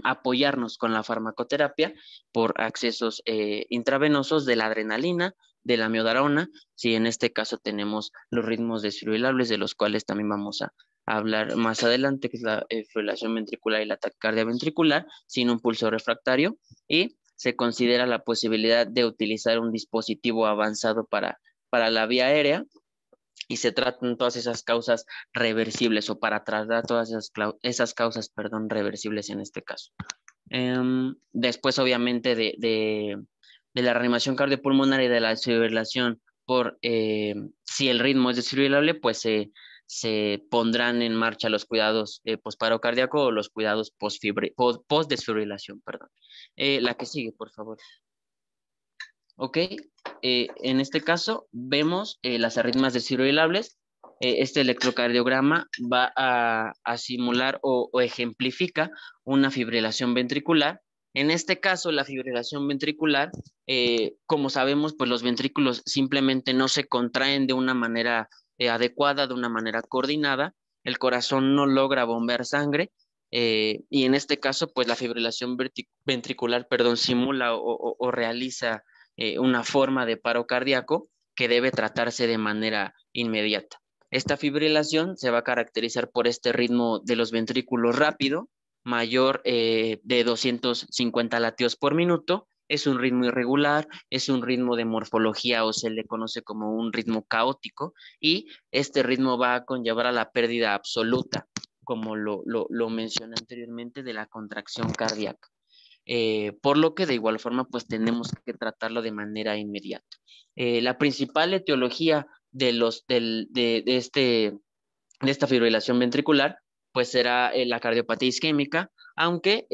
apoyarnos con la farmacoterapia por accesos intravenosos de la adrenalina, de la amiodarona, si en este caso tenemos los ritmos desfibrilables, de los cuales también vamos a hablar más adelante, que es la fibrilación ventricular y la taquicardia ventricular, sin un pulso refractario, y se considera la posibilidad de utilizar un dispositivo avanzado para la vía aérea, y se tratan todas esas causas reversibles, o para tratar todas esas causas, reversibles en este caso. Después, obviamente, de la reanimación cardiopulmonar y de la desfibrilación si el ritmo es desfibrilable, pues se pondrán en marcha los cuidados posparo cardíaco o los cuidados post-desfibrilación, la que sigue, por favor. Ok, en este caso vemos las arritmias desfibrilables. Este electrocardiograma va a simular o ejemplifica una fibrilación ventricular. En este caso, la fibrilación ventricular, como sabemos, pues los ventrículos simplemente no se contraen de una manera adecuada, de una manera coordinada. El corazón no logra bombear sangre. Y en este caso, pues la fibrilación ventricular, simula o realiza una forma de paro cardíaco que debe tratarse de manera inmediata. Esta fibrilación se va a caracterizar por este ritmo de los ventrículos rápido, mayor de 250 latidos por minuto. Es un ritmo irregular, es un ritmo de morfología, o se le conoce como un ritmo caótico, y este ritmo va a conllevar a la pérdida absoluta, como lo mencioné anteriormente, de la contracción cardíaca. Por lo que de igual forma pues tenemos que tratarlo de manera inmediata. La principal etiología de esta fibrilación ventricular pues será la cardiopatía isquémica, aunque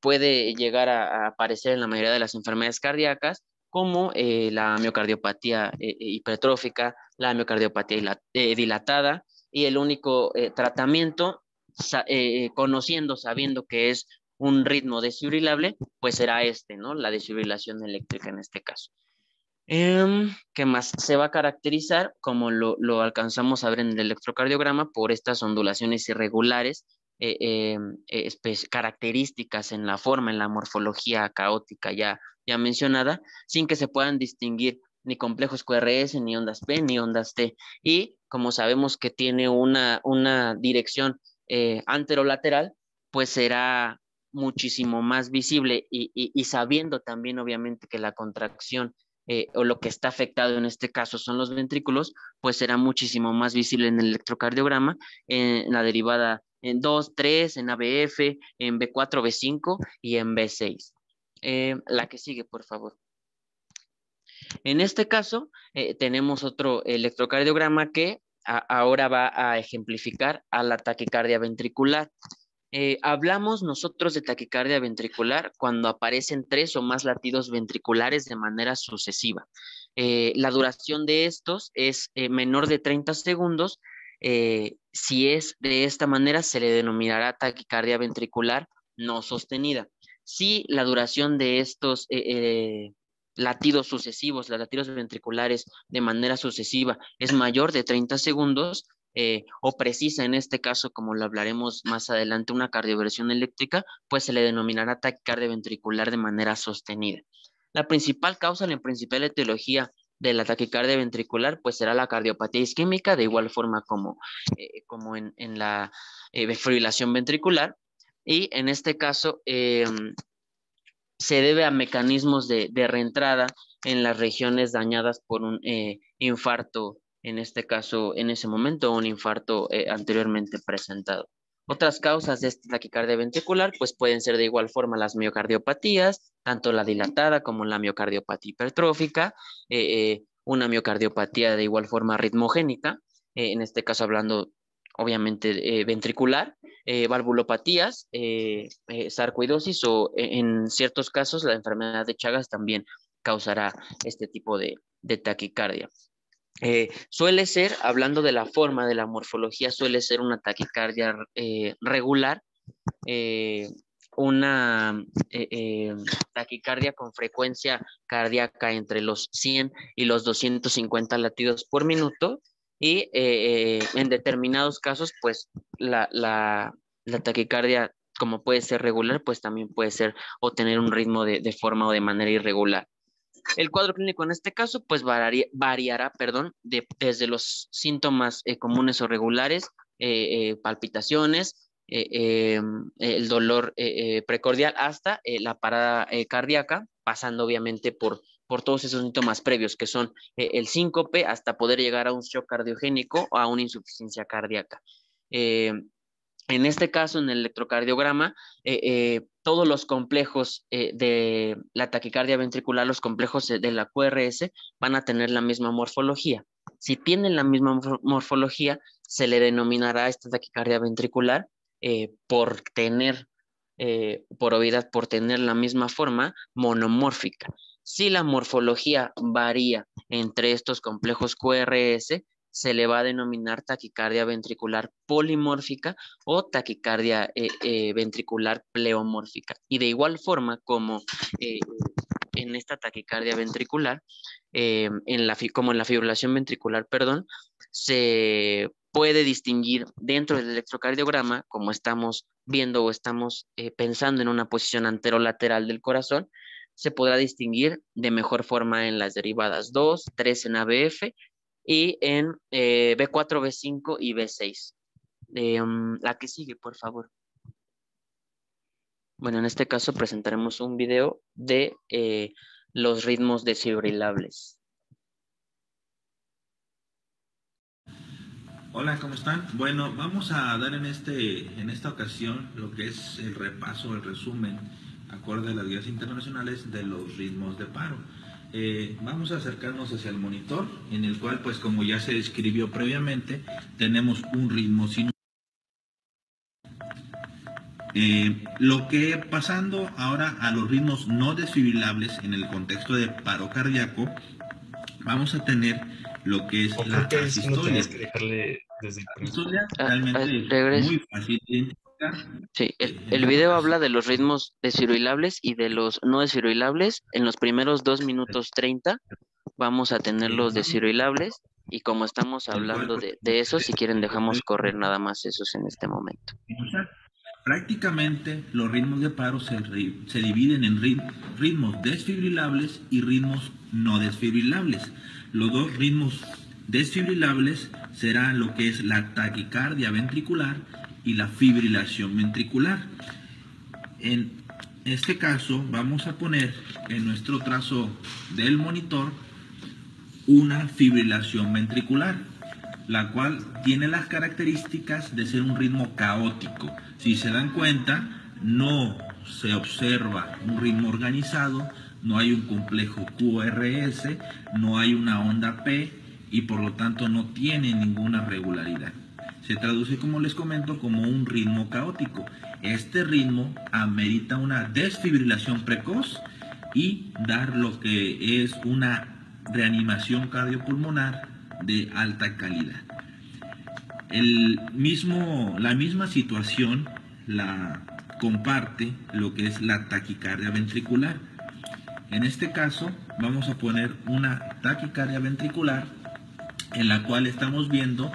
puede llegar a aparecer en la mayoría de las enfermedades cardíacas, como la miocardiopatía hipertrófica, la miocardiopatía dilatada, y el único tratamiento, sabiendo que es un ritmo desfibrilable, pues será ¿no? La desfibrilación eléctrica en este caso. ¿Qué más? Se va a caracterizar, como lo alcanzamos a ver en el electrocardiograma, por estas ondulaciones irregulares, características en la forma, en la morfología caótica ya mencionada, sin que se puedan distinguir ni complejos QRS, ni ondas P, ni ondas T. Y como sabemos que tiene una dirección anterolateral, pues será muchísimo más visible, y sabiendo también obviamente que la contracción o lo que está afectado en este caso son los ventrículos, pues será muchísimo más visible en el electrocardiograma, en la derivada en 2, 3, en ABF, en B4, B5 y en B6. La que sigue, por favor. En este caso, tenemos otro electrocardiograma que ahora va a ejemplificar a la taquicardia ventricular. Hablamos nosotros de taquicardia ventricular cuando aparecen 3 o más latidos ventriculares de manera sucesiva. La duración de estos es menor de 30 segundos. Si es de esta manera, se le denominará taquicardia ventricular no sostenida. Si la duración de estos latidos sucesivos, los latidos ventriculares de manera sucesiva, es mayor de 30 segundos, o precisa en este caso, como lo hablaremos más adelante, una cardioversión eléctrica, pues se le denominará taquicardia ventricular de manera sostenida. La principal causa, la principal etiología de la taquicardia ventricular, pues será la cardiopatía isquémica, de igual forma como en la fibrilación ventricular, y en este caso se debe a mecanismos de reentrada en las regiones dañadas por un infarto, en este caso, en ese momento, un infarto anteriormente presentado. Otras causas de esta taquicardia ventricular pues pueden ser de igual forma las miocardiopatías, tanto la dilatada como la miocardiopatía hipertrófica, una miocardiopatía de igual forma ritmogénica, en este caso hablando obviamente ventricular, valvulopatías, sarcoidosis o en ciertos casos la enfermedad de Chagas también causará este tipo de taquicardia. Suele ser, hablando de la forma, de la morfología, suele ser una taquicardia regular, una taquicardia con frecuencia cardíaca entre los 100 y los 250 latidos por minuto y en determinados casos, pues la taquicardia, como puede ser regular, pues también puede ser o tener un ritmo de forma o de manera irregular. El cuadro clínico en este caso, pues variará, desde los síntomas comunes o regulares, palpitaciones, el dolor precordial, hasta la parada cardíaca, pasando obviamente por todos esos síntomas previos, que son el síncope, hasta poder llegar a un shock cardiogénico o a una insuficiencia cardíaca. En este caso, en el electrocardiograma, todos los complejos de la taquicardia ventricular, los complejos de la QRS, van a tener la misma morfología. Si tienen la misma morfología, se le denominará esta taquicardia ventricular por tener la misma forma monomórfica. Si la morfología varía entre estos complejos QRS, se le va a denominar taquicardia ventricular polimórfica o taquicardia ventricular pleomórfica. Y de igual forma como en esta taquicardia ventricular, como en la fibrilación ventricular, se puede distinguir dentro del electrocardiograma, como estamos viendo o estamos pensando en una posición anterolateral del corazón, se podrá distinguir de mejor forma en las derivadas 2, 3 en ABF, y en B4, B5 y B6. La que sigue, por favor. Bueno, en este caso presentaremos un video de los ritmos desfibrilables. Hola, ¿cómo están? Bueno, vamos a dar en esta ocasión lo que es el repaso, el resumen, acorde a las guías internacionales de los ritmos de paro. Vamos a acercarnos hacia el monitor, en el cual, pues como ya se describió previamente, tenemos un ritmo sinuoso. Lo que pasando ahora a los ritmos no desfibrilables en el contexto de paro cardíaco, vamos a tener lo que es la asistolia. Realmente es muy fácil de identificar. Sí, el video habla de los ritmos desfibrilables y de los no desfibrilables. En los primeros 2 minutos 30 vamos a tener los desfibrilables, y como estamos hablando de eso, si quieren dejamos correr nada más esos en este momento. Prácticamente los ritmos de paro se dividen en ritmos desfibrilables y ritmos no desfibrilables. Los dos ritmos desfibrilables serán lo que es la taquicardia ventricular y la fibrilación ventricular. En este caso vamos a poner en nuestro trazo del monitor una fibrilación ventricular, la cual tiene las características de ser un ritmo caótico. Si se dan cuenta, no se observa un ritmo organizado, no hay un complejo QRS, no hay una onda P y por lo tanto no tiene ninguna regularidad. Se traduce, como les comento, como un ritmo caótico. Este ritmo amerita una desfibrilación precoz y dar lo que es una reanimación cardiopulmonar de alta calidad. La misma situación la comparte lo que es la taquicardia ventricular. En este caso vamos a poner una taquicardia ventricular en la cual estamos viendo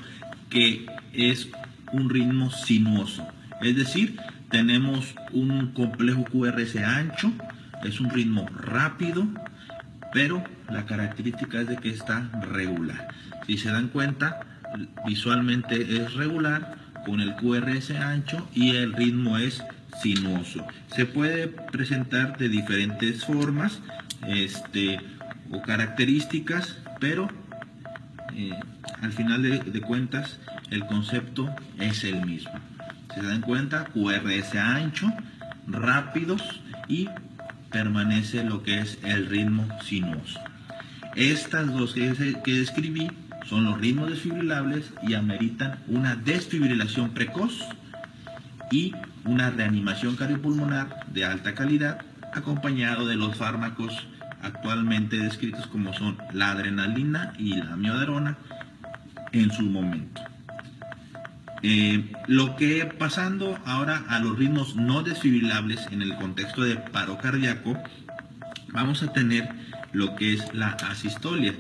que es un ritmo sinuoso, es decir, tenemos un complejo QRS ancho, es un ritmo rápido, pero la característica es de que está regular. Si se dan cuenta, visualmente es regular con el QRS ancho y el ritmo es sinuoso. Se puede presentar de diferentes formas o características, pero al final de cuentas el concepto es el mismo. Si se dan cuenta, QRS ancho, rápidos y permanece lo que es el ritmo sinuoso. Estas dos que describí son los ritmos desfibrilables y ameritan una desfibrilación precoz y una reanimación cardiopulmonar de alta calidad, acompañado de los fármacos actualmente descritos como son la adrenalina y la amiodarona en su momento. Lo que pasando ahora a los ritmos no desfibrilables en el contexto de paro cardíaco, vamos a tener lo que es la asistolia.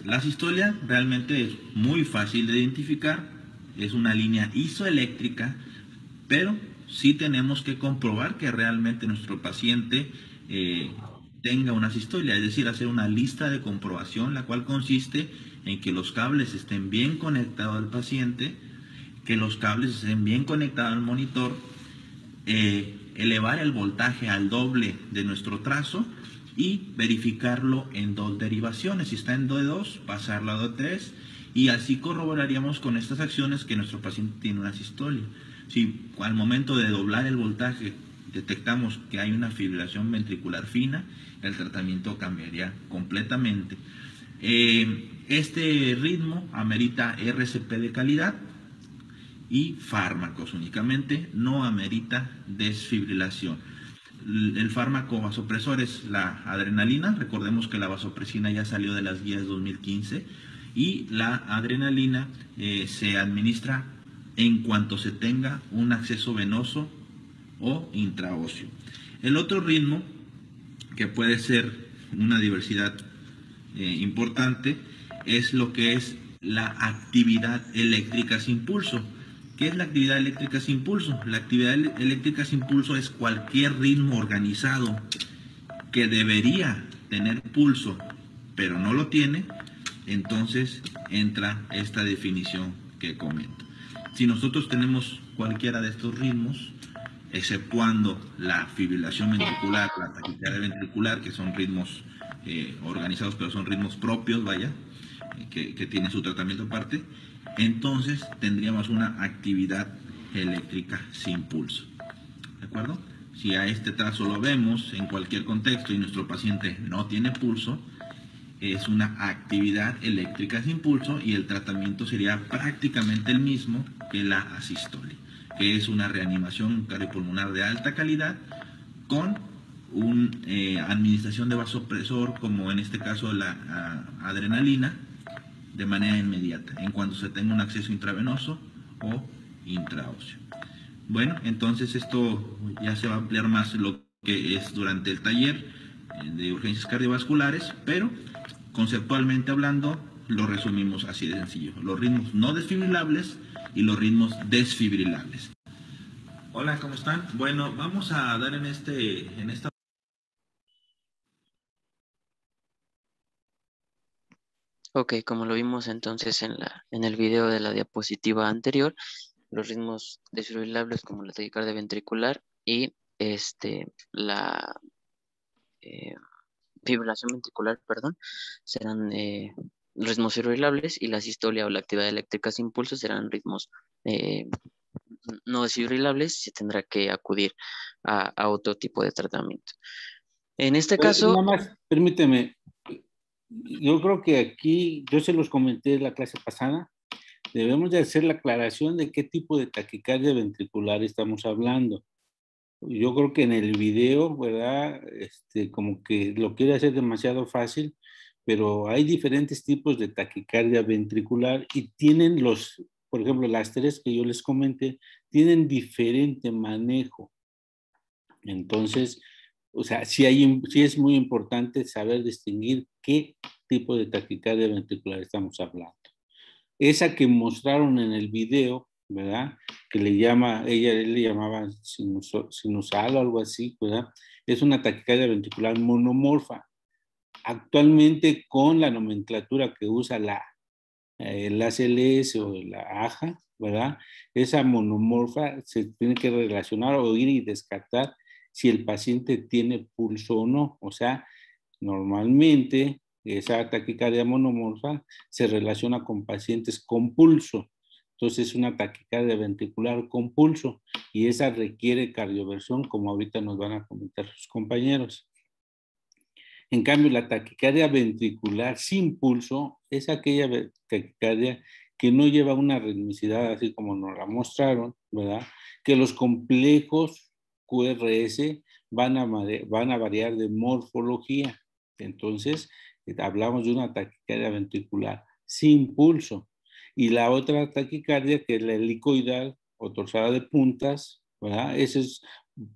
La asistolia realmente es muy fácil de identificar, es una línea isoeléctrica, pero sí tenemos que comprobar que realmente nuestro paciente tenga una asistolia, es decir, hacer una lista de comprobación, la cual consiste en que los cables estén bien conectados al paciente, que los cables estén bien conectados al monitor, elevar el voltaje al doble de nuestro trazo y verificarlo en 2 derivaciones. Si está en D2, pasarlo a D3 y así corroboraríamos con estas acciones que nuestro paciente tiene una asistolia. Si al momento de doblar el voltaje detectamos que hay una fibrilación ventricular fina, el tratamiento cambiaría completamente. Este ritmo amerita RCP de calidad y fármacos únicamente, no amerita desfibrilación. El fármaco vasopresor es la adrenalina, recordemos que la vasopresina ya salió de las guías 2015 y la adrenalina se administra en cuanto se tenga un acceso venoso o intraóseo. El otro ritmo, que puede ser una diversidad importante, es lo que es la actividad eléctrica sin pulso. ¿Qué es la actividad eléctrica sin pulso? La actividad eléctrica sin pulso es cualquier ritmo organizado que debería tener pulso, pero no lo tiene, entonces entra esta definición que comento. Si nosotros tenemos cualquiera de estos ritmos, exceptuando la fibrilación ventricular, la taquicardia ventricular, que son ritmos organizados, pero son ritmos propios, vaya, que tienen su tratamiento aparte, entonces tendríamos una actividad eléctrica sin pulso. ¿De acuerdo? Si a este trazo lo vemos en cualquier contexto y nuestro paciente no tiene pulso, es una actividad eléctrica sin pulso y el tratamiento sería prácticamente el mismo que la asistolia, que es una reanimación cardiopulmonar de alta calidad con una administración de vasopresor, como en este caso la adrenalina, de manera inmediata, en cuanto se tenga un acceso intravenoso o intraóseo. Bueno, entonces esto ya se va a ampliar más lo que es durante el taller de urgencias cardiovasculares, pero conceptualmente hablando lo resumimos así de sencillo: los ritmos no desfibrilables y los ritmos desfibrilables. Hola, ¿cómo están? Bueno, vamos a dar en esta... Ok, como lo vimos entonces en el video de la diapositiva anterior, los ritmos desfibrilables como la taquicardia ventricular y la fibrilación ventricular, perdón, serán ritmos fibrilables, y la sistolia o la actividad eléctrica sin pulso serán ritmos no desfibrilables. Se tendrá que acudir a otro tipo de tratamiento. En este caso... Nada más, permíteme. Yo creo que aquí, yo se los comenté en la clase pasada, debemos de hacer la aclaración de qué tipo de taquicardia ventricular estamos hablando. Yo creo que en el video, ¿verdad? Como que lo quiere hacer demasiado fácil, pero hay diferentes tipos de taquicardia ventricular y tienen por ejemplo, las 3 que yo les comenté, tienen diferente manejo. Entonces, o sea, sí es muy importante saber distinguir qué tipo de taquicardia ventricular estamos hablando. Esa que mostraron en el video, ¿verdad? Que él le llamaba sinusal o algo así, ¿verdad? Es una taquicardia ventricular monomorfa. Actualmente, con la nomenclatura que usa el ACLS o la AJA, ¿verdad? Esa monomorfa se tiene que relacionar o ir y descartar si el paciente tiene pulso o no. O sea, normalmente esa taquicardia monomorfa se relaciona con pacientes con pulso. Entonces es una taquicardia ventricular con pulso y esa requiere cardioversión, como ahorita nos van a comentar sus compañeros. En cambio, la taquicardia ventricular sin pulso es aquella taquicardia que no lleva una ritmicidad así como nos la mostraron, ¿verdad? Que los complejos QRS van a variar de morfología. Entonces, hablamos de una taquicardia ventricular sin pulso. Y la otra taquicardia, que es la helicoidal o torsada de puntas, ¿verdad? Esa es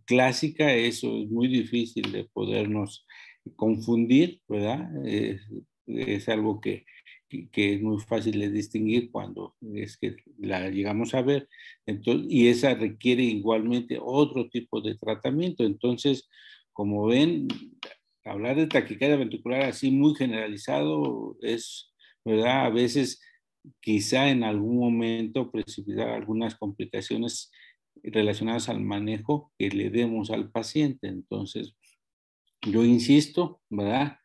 clásica, eso es muy difícil de podernos confundir, ¿verdad? Es algo que es muy fácil de distinguir cuando es que la llegamos a ver. Entonces, y esa requiere igualmente otro tipo de tratamiento. Entonces, como ven, hablar de taquicardia ventricular así muy generalizado es, ¿verdad? A veces quizá en algún momento precipitar algunas complicaciones relacionadas al manejo que le demos al paciente. Entonces, yo insisto, ¿verdad?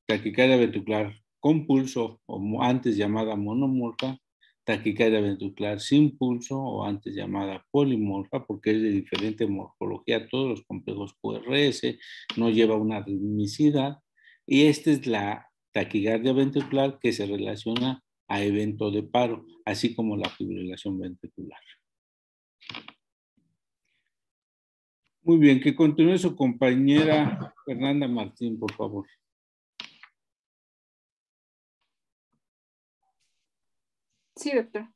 Taquicardia ventricular con pulso, o antes llamada monomorfa, taquicardia ventricular sin pulso, o antes llamada polimorfa, porque es de diferente morfología, todos los complejos QRS, no lleva una ritmicidad, y esta es la taquicardia ventricular que se relaciona a evento de paro, así como la fibrilación ventricular. Muy bien, que continúe su compañera Fernanda Martín, por favor. Sí, doctor.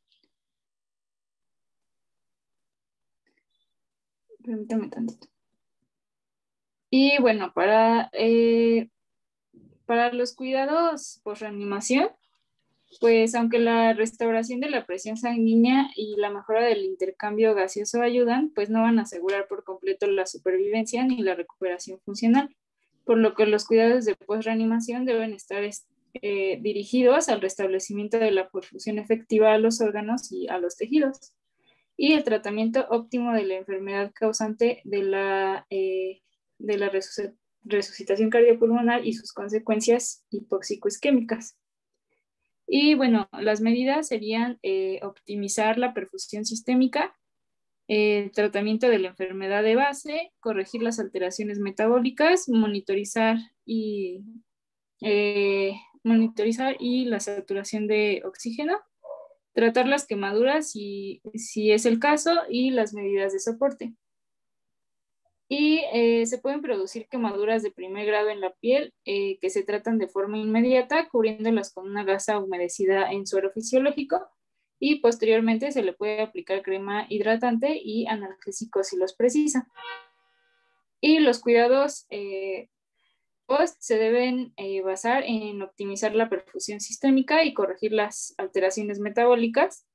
Permítame tantito. Y bueno, para los cuidados por reanimación, pues aunque la restauración de la presión sanguínea y la mejora del intercambio gaseoso ayudan, pues no van a asegurar por completo la supervivencia ni la recuperación funcional, por lo que los cuidados de posreanimación deben estar dirigidos al restablecimiento de la perfusión efectiva a los órganos y a los tejidos, y el tratamiento óptimo de la enfermedad causante de la resucitación cardiopulmonar y sus consecuencias hipoxicoisquémicas. Y bueno, las medidas serían optimizar la perfusión sistémica, tratamiento de la enfermedad de base, corregir las alteraciones metabólicas, monitorizar y la saturación de oxígeno, tratar las quemaduras si es el caso y las medidas de soporte. Y se pueden producir quemaduras de primer grado en la piel que se tratan de forma inmediata, cubriéndolas con una gasa humedecida en suero fisiológico, y posteriormente se le puede aplicar crema hidratante y analgésico si los precisa. Y los cuidados post se deben basar en optimizar la perfusión sistémica y corregir las alteraciones metabólicas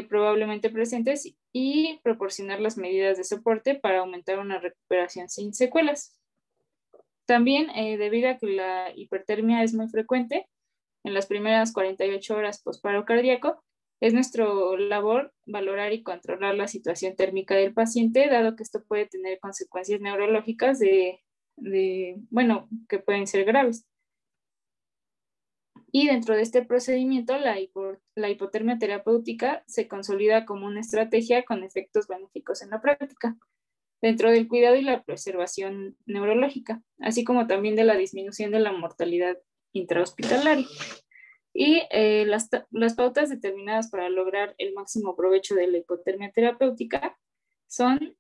probablemente presentes y proporcionar las medidas de soporte para aumentar una recuperación sin secuelas. También, debido a que la hipertermia es muy frecuente en las primeras 48 horas post-paro cardíaco, es nuestra labor valorar y controlar la situación térmica del paciente, dado que esto puede tener consecuencias neurológicas que pueden ser graves. Y dentro de este procedimiento, la hipotermia terapéutica se consolida como una estrategia con efectos benéficos en la práctica, dentro del cuidado y la preservación neurológica, así como también de la disminución de la mortalidad intrahospitalaria. Y las pautas determinadas para lograr el máximo provecho de la hipotermia terapéutica son,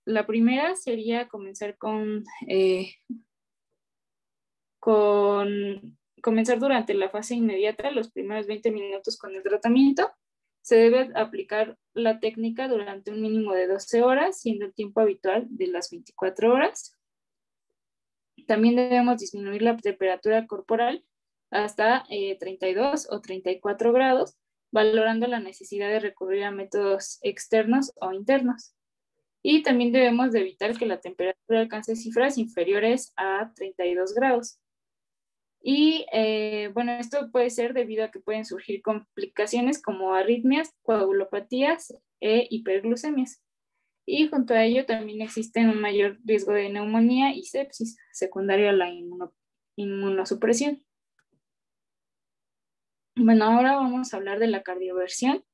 la primera sería comenzar comenzar durante la fase inmediata, los primeros 20 minutos con el tratamiento. Se debe aplicar la técnica durante un mínimo de 12 horas, siendo el tiempo habitual de las 24 horas. También debemos disminuir la temperatura corporal hasta 32 o 34 grados, valorando la necesidad de recurrir a métodos externos o internos. Y también debemos de evitar que la temperatura alcance cifras inferiores a 32 grados. Y esto puede ser debido a que pueden surgir complicaciones como arritmias, coagulopatías e hiperglucemias. Y junto a ello también existe un mayor riesgo de neumonía y sepsis, secundario a la inmunosupresión. Bueno, ahora vamos a hablar de la cardioversión,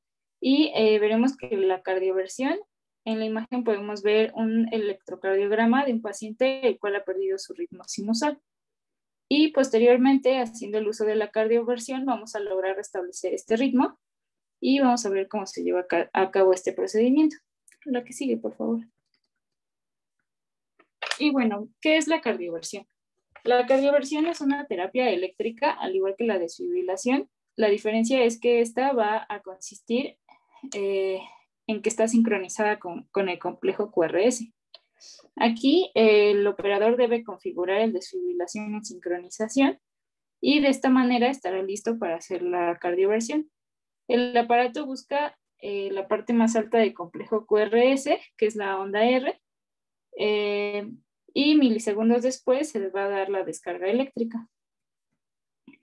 Y veremos que la cardioversión, en la imagen podemos ver un electrocardiograma de un paciente el cual ha perdido su ritmo sinusal. Y posteriormente, haciendo el uso de la cardioversión, vamos a lograr restablecer este ritmo y vamos a ver cómo se lleva a cabo este procedimiento. La que sigue, por favor. Y bueno, ¿qué es la cardioversión? La cardioversión es una terapia eléctrica, al igual que la desfibrilación. La diferencia es que esta va a consistir en que está sincronizada con el complejo QRS. Aquí el operador debe configurar el desfibrilación en sincronización y de esta manera estará listo para hacer la cardioversión. El aparato busca la parte más alta del complejo QRS, que es la onda R, y milisegundos después se les va a dar la descarga eléctrica.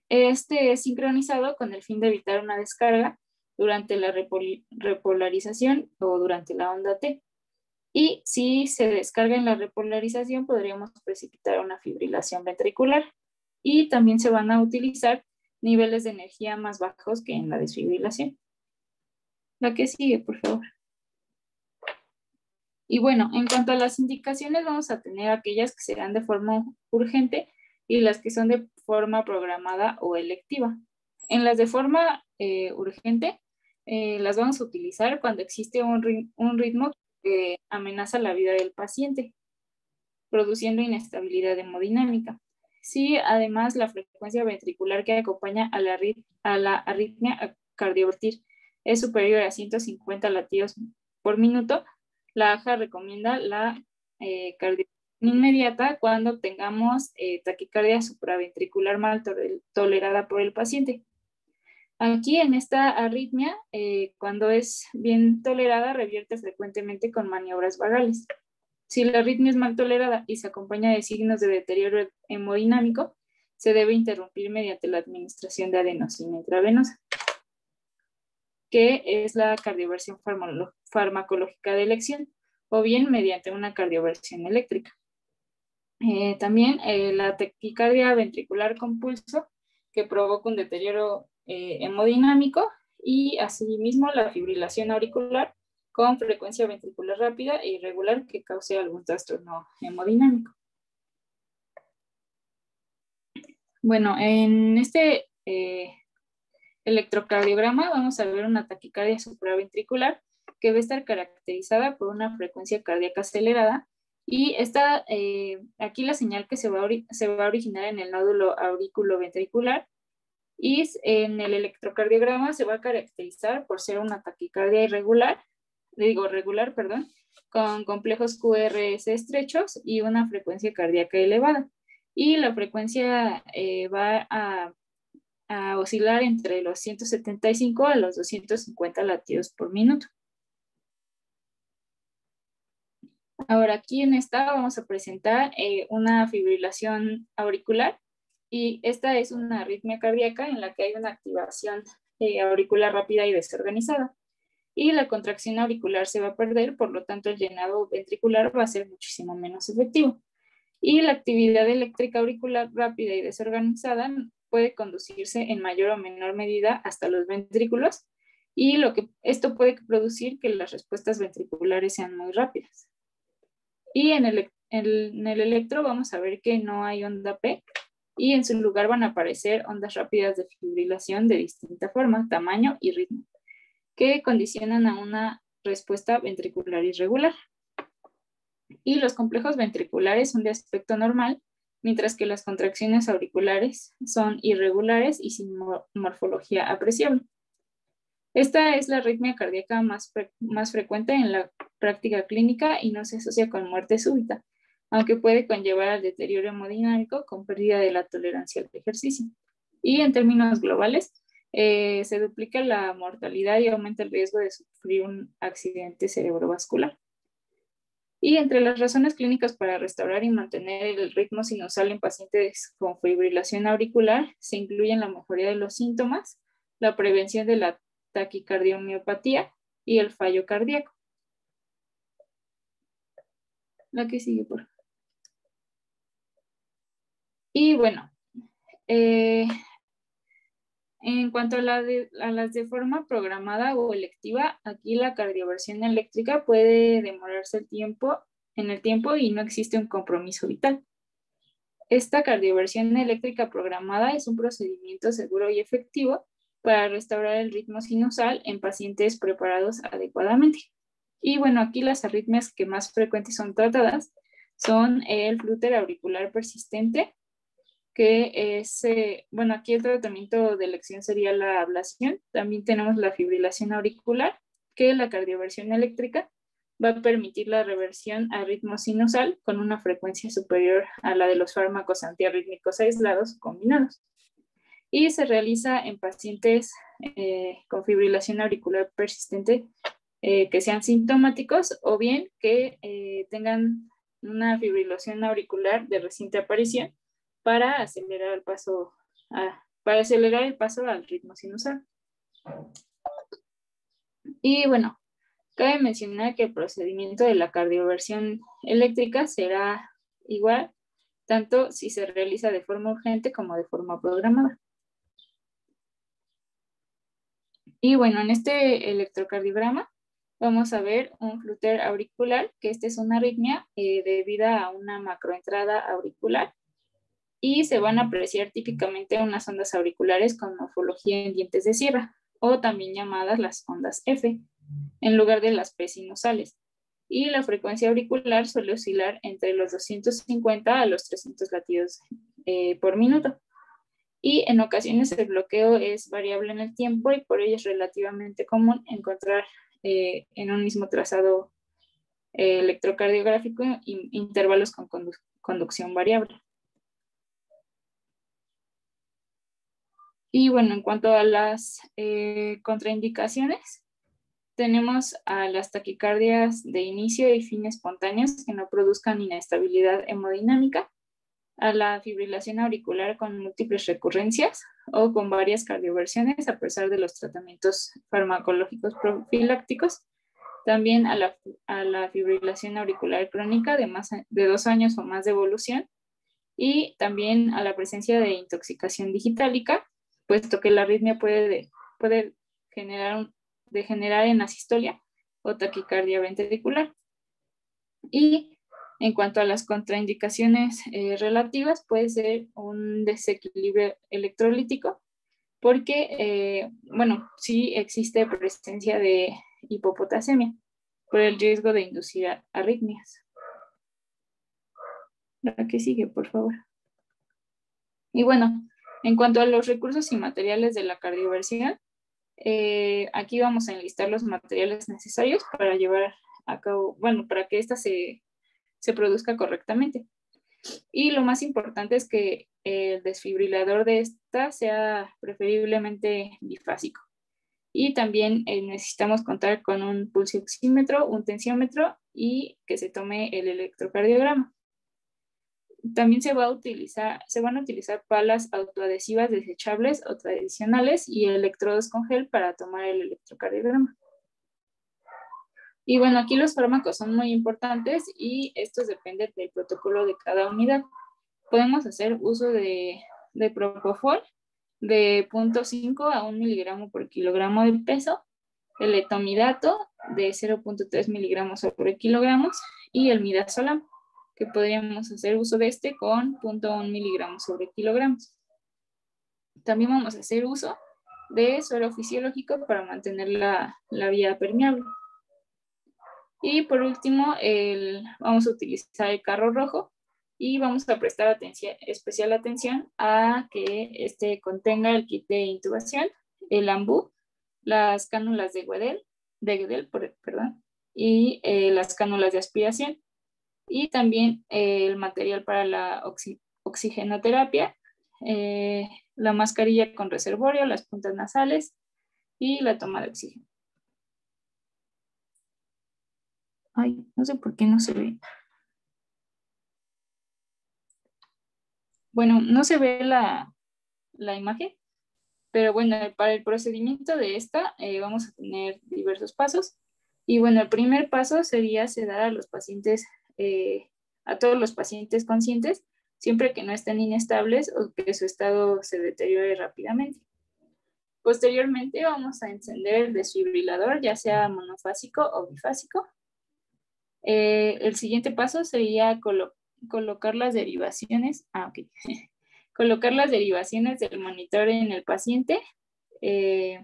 Este es sincronizado con el fin de evitar una descarga durante la repolarización o durante la onda T. Y si se descarga en la repolarización, podríamos precipitar una fibrilación ventricular. Y también se van a utilizar niveles de energía más bajos que en la desfibrilación. La que sigue, por favor. Y bueno, en cuanto a las indicaciones, vamos a tener aquellas que serán de forma urgente y las que son de forma programada o electiva. En las de forma urgente, las vamos a utilizar cuando existe un ritmo que amenaza la vida del paciente, produciendo inestabilidad hemodinámica. Si además la frecuencia ventricular que acompaña a la arritmia cardiovertir es superior a 150 latidos por minuto, la AJA recomienda la cardiovertir inmediata cuando tengamos taquicardia supraventricular mal tolerada por el paciente. Aquí en esta arritmia, cuando es bien tolerada, revierte frecuentemente con maniobras vagales. Si la arritmia es mal tolerada y se acompaña de signos de deterioro hemodinámico, se debe interrumpir mediante la administración de adenosina intravenosa, que es la cardioversión farmacológica de elección, o bien mediante una cardioversión eléctrica. También la taquicardia ventricular con pulso, que provoca un deterioro hemodinámico, y asimismo la fibrilación auricular con frecuencia ventricular rápida e irregular que cause algún trastorno hemodinámico. Bueno, en este electrocardiograma vamos a ver una taquicardia supraventricular que va a estar caracterizada por una frecuencia cardíaca acelerada, y aquí la señal que se va a originar en el nódulo auriculoventricular, y en el electrocardiograma se va a caracterizar por ser una taquicardia regular, con complejos QRS estrechos y una frecuencia cardíaca elevada. Y la frecuencia va a oscilar entre los 175 a los 250 latidos por minuto. Ahora aquí en esta vamos a presentar una fibrilación auricular, y esta es una arritmia cardíaca en la que hay una activación auricular rápida y desorganizada, y la contracción auricular se va a perder, por lo tanto el llenado ventricular va a ser muchísimo menos efectivo. Y la actividad eléctrica auricular rápida y desorganizada puede conducirse en mayor o menor medida hasta los ventrículos, y esto puede producir que las respuestas ventriculares sean muy rápidas. Y en el electro vamos a ver que no hay onda P, y en su lugar van a aparecer ondas rápidas de fibrilación de distinta forma, tamaño y ritmo, que condicionan a una respuesta ventricular irregular. Y los complejos ventriculares son de aspecto normal, mientras que las contracciones auriculares son irregulares y sin morfología apreciable. Esta es la arritmia cardíaca más frecuente en la práctica clínica y no se asocia con muerte súbita, aunque puede conllevar al deterioro hemodinámico con pérdida de la tolerancia al ejercicio. Y en términos globales, se duplica la mortalidad y aumenta el riesgo de sufrir un accidente cerebrovascular. Y entre las razones clínicas para restaurar y mantener el ritmo sinusal en pacientes con fibrilación auricular se incluyen la mejoría de los síntomas, la prevención de la taquicardiomiopatía y el fallo cardíaco. La que sigue, por favor. Y bueno, en cuanto a las de forma programada o electiva, aquí la cardioversión eléctrica puede demorarse en el tiempo y no existe un compromiso vital. Esta cardioversión eléctrica programada es un procedimiento seguro y efectivo para restaurar el ritmo sinusal en pacientes preparados adecuadamente. Y bueno, aquí las arritmias que más frecuentes son tratadas son el flúter auricular persistente, que es, bueno, aquí el tratamiento de elección sería la ablación. También tenemos la fibrilación auricular, que la cardioversión eléctrica va a permitir la reversión a ritmo sinusal con una frecuencia superior a la de los fármacos antiarrítmicos aislados o combinados. Y se realiza en pacientes con fibrilación auricular persistente que sean sintomáticos o bien que tengan una fibrilación auricular de reciente aparición para acelerar el paso al ritmo sinusal. Y bueno, cabe mencionar que el procedimiento de la cardioversión eléctrica será igual tanto si se realiza de forma urgente como de forma programada. Y bueno, en este electrocardiograma vamos a ver un flúter auricular, que esta es una arritmia debida a una macroentrada auricular, y se van a apreciar típicamente unas ondas auriculares con morfología en dientes de sierra, o también llamadas las ondas F, en lugar de las P sinusales. Y la frecuencia auricular suele oscilar entre los 250 a los 300 latidos por minuto. Y en ocasiones el bloqueo es variable en el tiempo y por ello es relativamente común encontrar en un mismo trazado electrocardiográfico intervalos con conducción variable. Y bueno, en cuanto a las contraindicaciones, tenemos a las taquicardias de inicio y fin espontáneos que no produzcan inestabilidad hemodinámica, a la fibrilación auricular con múltiples recurrencias o con varias cardioversiones a pesar de los tratamientos farmacológicos profilácticos, también a la fibrilación auricular crónica de 2 años o más de evolución, y también a la presencia de intoxicación digitálica, puesto que la arritmia puede degenerar en asistolia o taquicardia ventricular. Y en cuanto a las contraindicaciones relativas, puede ser un desequilibrio electrolítico, porque, bueno, sí existe presencia de hipopotasemia por el riesgo de inducir arritmias. La que sigue, por favor. Y bueno, en cuanto a los recursos y materiales de la cardioversión, aquí vamos a enlistar los materiales necesarios para llevar a cabo, bueno, para que esta se produzca correctamente. Y lo más importante es que el desfibrilador de esta sea preferiblemente bifásico. Y también necesitamos contar con un pulsioxímetro, un tensiómetro y que se tome el electrocardiograma. También se van a utilizar palas autoadhesivas desechables o tradicionales y electrodos con gel para tomar el electrocardiograma. Y bueno, aquí los fármacos son muy importantes y estos dependen del protocolo de cada unidad. Podemos hacer uso de propofol de 0.5 a 1 miligramo por kilogramo de peso, el etomidato de 0.3 miligramos sobre kilogramos y el midazolam, que podríamos hacer uso de este con 0.1 miligramos sobre kilogramos. También vamos a hacer uso de suero fisiológico para mantener la vía permeable. Y por último, vamos a utilizar el carro rojo y vamos a prestar especial atención a que este contenga el kit de intubación, el ambú, las cánulas de Guedel, y las cánulas de aspiración, y también el material para la oxigenoterapia, la mascarilla con reservorio, las puntas nasales y la toma de oxígeno. Ay, no sé por qué no se ve. Bueno, no se ve la imagen, pero bueno, para el procedimiento de esta vamos a tener diversos pasos. Y bueno, el primer paso sería sedar a los pacientes, a todos los pacientes conscientes, siempre que no estén inestables o que su estado se deteriore rápidamente. Posteriormente vamos a encender el desfibrilador, ya sea monofásico o bifásico. El siguiente paso sería colocar las derivaciones. Colocar las derivaciones del monitor en el paciente y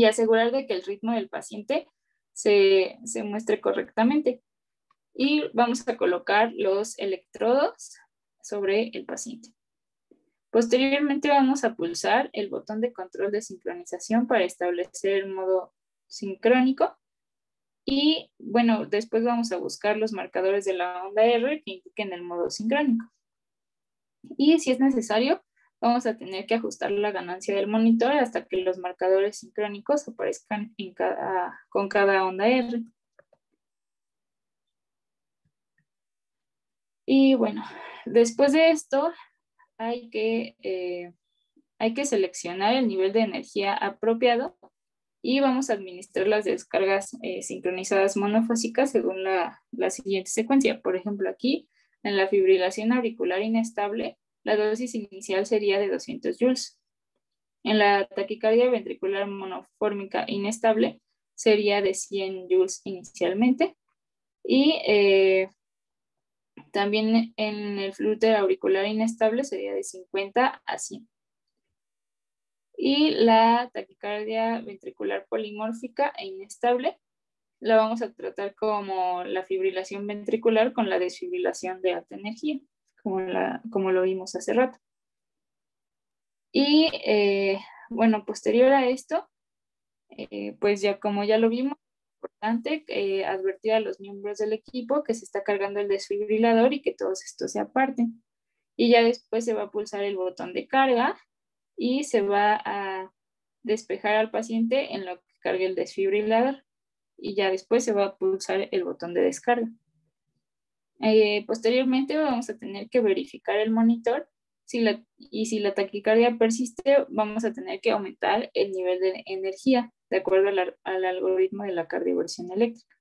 asegurar de que el ritmo del paciente se muestre correctamente. Y vamos a colocar los electrodos sobre el paciente. Posteriormente vamos a pulsar el botón de control de sincronización para establecer el modo sincrónico. Y bueno, después vamos a buscar los marcadores de la onda R que indiquen el modo sincrónico. Y si es necesario, vamos a tener que ajustar la ganancia del monitor hasta que los marcadores sincrónicos aparezcan con cada onda R. Y bueno, después de esto hay que seleccionar el nivel de energía apropiado y vamos a administrar las descargas sincronizadas monofásicas según la siguiente secuencia. Por ejemplo, aquí en la fibrilación auricular inestable, la dosis inicial sería de 200 joules. En la taquicardia ventricular monofórmica inestable sería de 100 joules inicialmente. Y también en el flúter auricular inestable sería de 50 a 100. Y la taquicardia ventricular polimórfica e inestable la vamos a tratar como la fibrilación ventricular con la desfibrilación de alta energía, como lo vimos hace rato. Y bueno, posterior a esto, pues como ya lo vimos, es importante advertir a los miembros del equipo que se está cargando el desfibrilador y que todos estos se aparten. Y ya después se va a pulsar el botón de carga y se va a despejar al paciente en lo que cargue el desfibrilador. Y ya después se va a pulsar el botón de descarga. Posteriormente vamos a tener que verificar el monitor y si la taquicardia persiste, vamos a tener que aumentar el nivel de energía de acuerdo al algoritmo de la cardioversión eléctrica.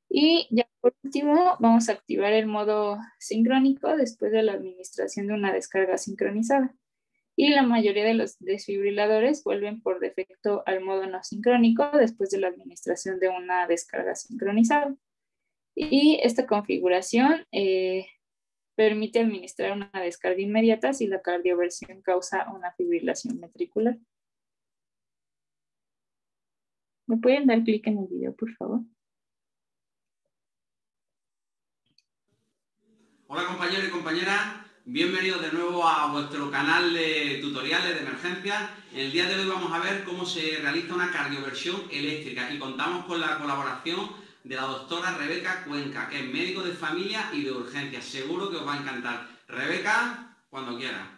Y ya por último, vamos a activar el modo sincrónico después de la administración de una descarga sincronizada. Y la mayoría de los desfibriladores vuelven por defecto al modo no sincrónico después de la administración de una descarga sincronizada. Y esta configuración permite administrar una descarga inmediata si la cardioversión causa una fibrilación ventricular. ¿Me pueden dar clic en el video, por favor? Hola compañeros y compañeras, bienvenidos de nuevo a vuestro canal de tutoriales de emergencia. En el día de hoy vamos a ver cómo se realiza una cardioversión eléctrica y contamos con la colaboración de la doctora Rebeca Cuenca, que es médico de familia y de urgencias. Seguro que os va a encantar. Rebeca, cuando quieras.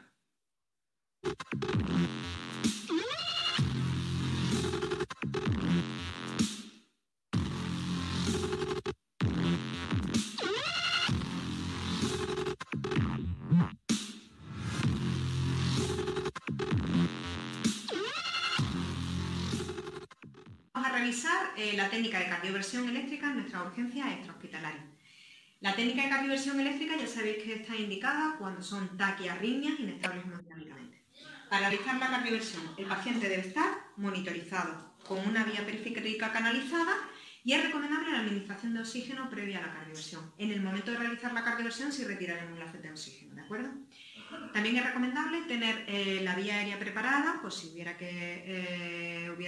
Vamos a revisar la técnica de cardioversión eléctrica en nuestra urgencia extrahospitalaria. La técnica de cardioversión eléctrica ya sabéis que está indicada cuando son taquiarritmias inestables hemodinámicamente. Para realizar la cardioversión, el paciente debe estar monitorizado con una vía periférica canalizada y es recomendable la administración de oxígeno previa a la cardioversión. En el momento de realizar la cardioversión sí retiraremos la fuente de oxígeno, ¿de acuerdo? También es recomendable tener la vía aérea preparada, pues si hubiera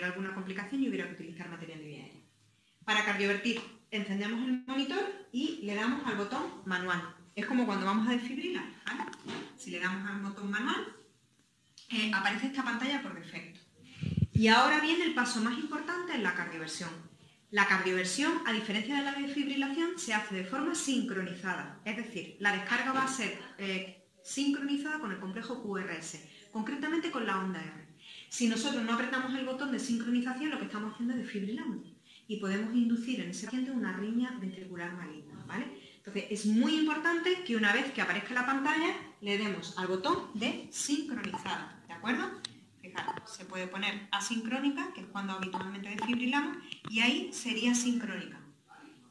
alguna complicación y hubiera que utilizar material de vía aérea. Para cardiovertir, encendemos el monitor y le damos al botón manual. Es como cuando vamos a desfibrilar, ¿vale? Si le damos al botón manual, aparece esta pantalla por defecto. Y ahora viene el paso más importante en la cardioversión. La cardioversión, a diferencia de la desfibrilación, se hace de forma sincronizada. Es decir, la descarga va a ser sincronizada con el complejo QRS, concretamente con la onda R. Si nosotros no apretamos el botón de sincronización, lo que estamos haciendo es desfibrilando y podemos inducir en ese paciente una arritmia ventricular maligna, ¿vale? Entonces, es muy importante que una vez que aparezca la pantalla, le demos al botón de sincronizada, ¿de acuerdo? Fijaros, se puede poner asincrónica, que es cuando habitualmente desfibrilamos, y ahí sería sincrónica.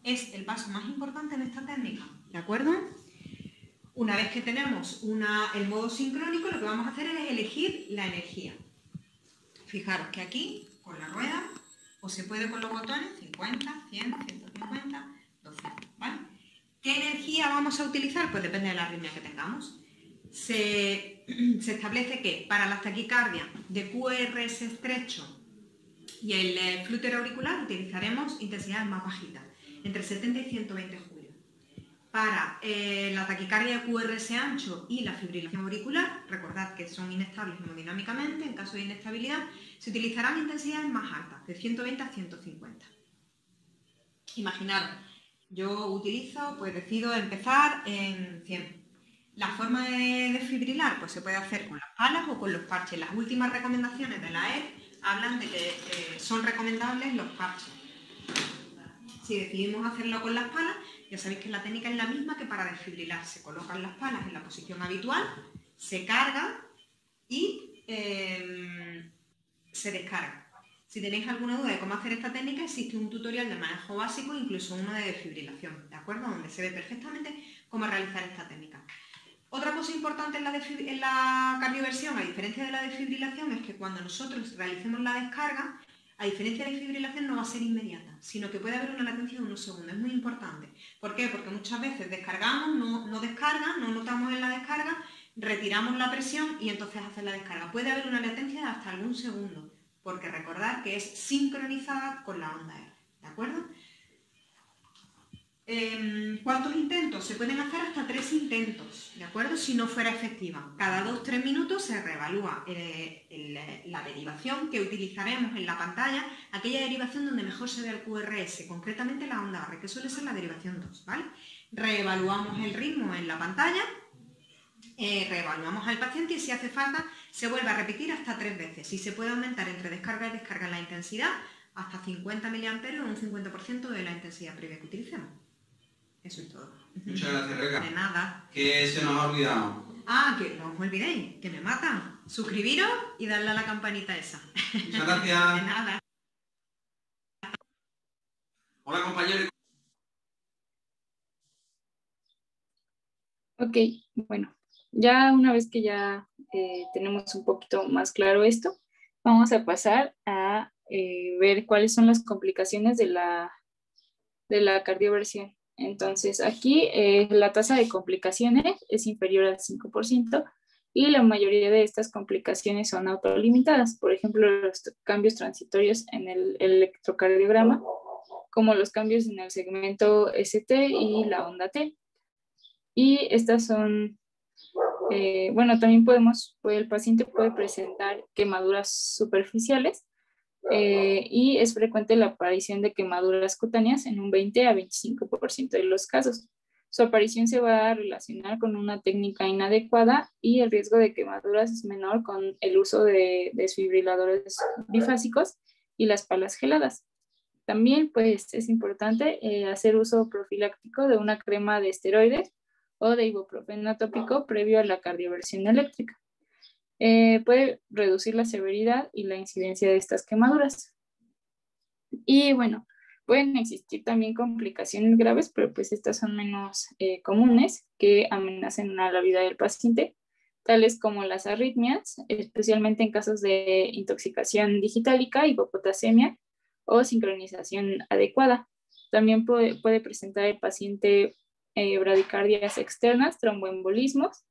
Es el paso más importante en esta técnica, ¿de acuerdo? Una vez que tenemos el modo sincrónico, lo que vamos a hacer es elegir la energía. Fijaros que aquí, con la rueda, o se puede con los botones 50, 100, 150, 200, ¿vale? ¿Qué energía vamos a utilizar? Pues depende de la arritmia que tengamos. Se establece que para la taquicardia de QRS estrecho y el flúter auricular utilizaremos intensidades más bajitas, entre 70 y 120 julios. Para la taquicardia de QRS ancho y la fibrilación auricular, recordad que son inestables hemodinámicamente, en caso de inestabilidad, se utilizarán intensidades más altas, de 120 a 150. Imaginaros, yo utilizo, pues decido empezar en 100. La forma de desfibrilar, pues se puede hacer con las palas o con los parches. Las últimas recomendaciones de la AER hablan de que son recomendables los parches. Si decidimos hacerlo con las palas, ya sabéis que la técnica es la misma que para desfibrilar. Se colocan las palas en la posición habitual, se carga y se descarga. Si tenéis alguna duda de cómo hacer esta técnica, existe un tutorial de manejo básico, incluso uno de desfibrilación, ¿de acuerdo? Donde se ve perfectamente cómo realizar esta técnica. Otra cosa importante en la cardioversión, a diferencia de la desfibrilación, es que cuando nosotros realicemos la descarga, a diferencia de la fibrilación, no va a ser inmediata, sino que puede haber una latencia de unos segundos. Es muy importante. ¿Por qué? Porque muchas veces descargamos, no descarga, no notamos en la descarga, retiramos la presión y entonces hace la descarga. Puede haber una latencia de hasta algún segundo, porque recordad que es sincronizada con la onda R, ¿de acuerdo? ¿Cuántos intentos? Se pueden hacer hasta 3 intentos, ¿de acuerdo? Si no fuera efectiva. Cada 2-3 minutos se reevalúa la derivación que utilizaremos en la pantalla, aquella derivación donde mejor se ve el QRS, concretamente la onda R, que suele ser la derivación 2, ¿vale? Reevaluamos el ritmo en la pantalla, reevaluamos al paciente y si hace falta se vuelve a repetir hasta 3 veces. Si se puede aumentar entre descarga y descarga la intensidad, hasta 50 mA o un 50% de la intensidad previa que utilicemos. Eso es todo. Muchas gracias, Rebeca. De nada. ¿Qué se nos ha olvidado? Ah, que no os olvidéis, que me matan. Suscribiros y darle a la campanita esa. Muchas gracias. De nada. Hola, compañeros. Ok, bueno, ya una vez que ya tenemos un poquito más claro esto, vamos a pasar a ver cuáles son las complicaciones de la cardioversión. Entonces, aquí la tasa de complicaciones es inferior al 5% y la mayoría de estas complicaciones son autolimitadas. Por ejemplo, los cambios transitorios en el electrocardiograma, como los cambios en el segmento ST y la onda T. Y estas son, bueno, también el paciente puede presentar quemaduras superficiales y es frecuente la aparición de quemaduras cutáneas en un 20 a 25% de los casos. Su aparición se va a relacionar con una técnica inadecuada y el riesgo de quemaduras es menor con el uso de desfibriladores bifásicos y las palas geladas. También pues, es importante hacer uso profiláctico de una crema de esteroides o de ibuprofeno tópico previo a la cardioversión eléctrica. Puede reducir la severidad y la incidencia de estas quemaduras. Y bueno, pueden existir también complicaciones graves, pero pues estas son menos comunes que amenacen a la vida del paciente, tales como las arritmias, especialmente en casos de intoxicación digitálica, hipopotasemia o sincronización adecuada. También puede presentar el paciente bradicardias externas, tromboembolismos,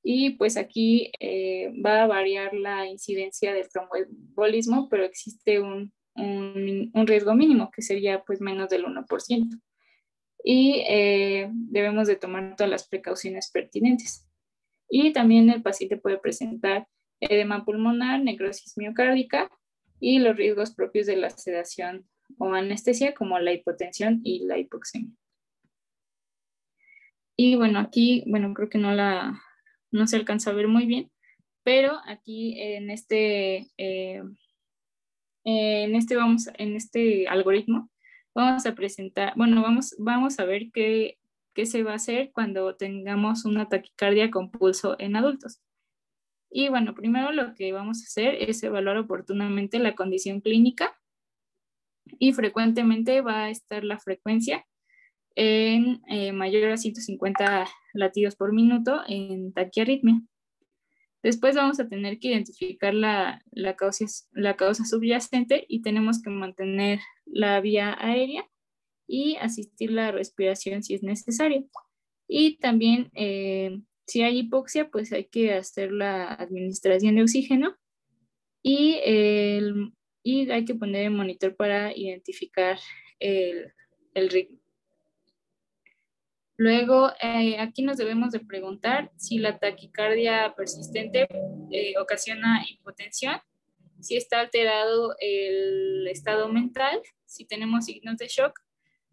y pues aquí va a variar la incidencia del tromboembolismo, pero existe un riesgo mínimo que sería pues menos del 1%. Y debemos de tomar todas las precauciones pertinentes. Y también el paciente puede presentar edema pulmonar, necrosis miocárdica y los riesgos propios de la sedación o anestesia como la hipotensión y la hipoxemia. Y bueno, aquí, bueno, creo que no se alcanza a ver muy bien, pero aquí en este algoritmo vamos a presentar, bueno, vamos a ver qué se va a hacer cuando tengamos una taquicardia con pulso en adultos. Y bueno, primero lo que vamos a hacer es evaluar oportunamente la condición clínica y frecuentemente va a estar la frecuencia en mayor a 150 latidos por minuto en taquiarritmia. Después vamos a tener que identificar la causa subyacente y tenemos que mantener la vía aérea y asistir la respiración si es necesario. Y también si hay hipoxia, pues hay que hacer la administración de oxígeno y hay que poner el monitor para identificar el ritmo. Luego, aquí nos debemos de preguntar si la taquicardia persistente ocasiona hipotensión, si está alterado el estado mental, si tenemos signos de shock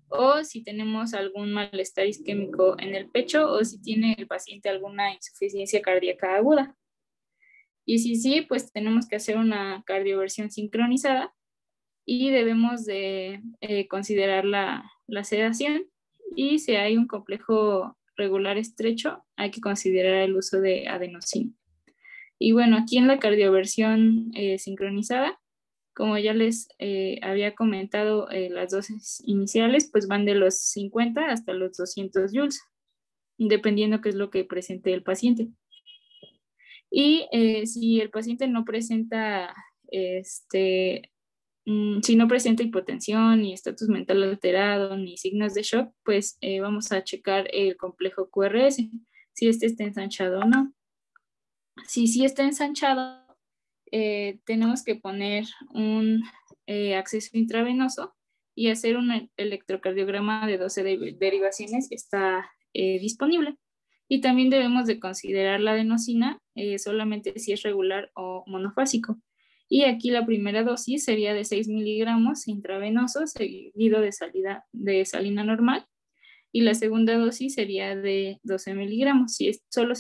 o si tenemos algún malestar isquémico en el pecho o si tiene el paciente alguna insuficiencia cardíaca aguda. Y si sí, pues tenemos que hacer una cardioversión sincronizada y debemos de considerar la sedación. Y si hay un complejo regular estrecho, hay que considerar el uso de adenosina. Y bueno, aquí en la cardioversión sincronizada, como ya les había comentado, las dosis iniciales pues van de los 50 hasta los 200 joules, dependiendo qué es lo que presente el paciente. Y si el paciente no presenta si no presenta hipotensión, ni estatus mental alterado, ni signos de shock, pues vamos a checar el complejo QRS, si este está ensanchado o no. Si sí está ensanchado, tenemos que poner un acceso intravenoso y hacer un electrocardiograma de 12 derivaciones que está disponible. Y también debemos de considerar la adenosina solamente si es regular o monofásico. Y aquí la primera dosis sería de 6 miligramos intravenosos seguido de salina normal. Y la segunda dosis sería de 12 miligramos,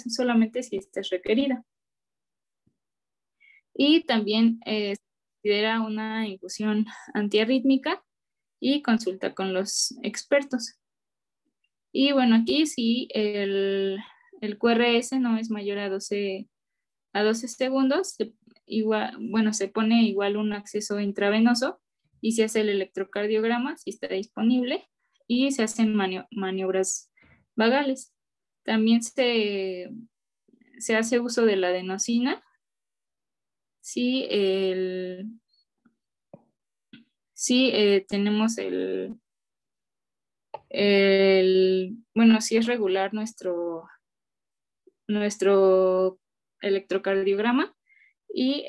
solamente si esta es requerida. Y también se considera una infusión antiarrítmica y consulta con los expertos. Y bueno, aquí sí el QRS no es mayor a 12 segundos, se pone igual un acceso intravenoso y se hace el electrocardiograma si está disponible y se hacen maniobras vagales. También se hace uso de la adenosina si tenemos si es regular nuestro electrocardiograma y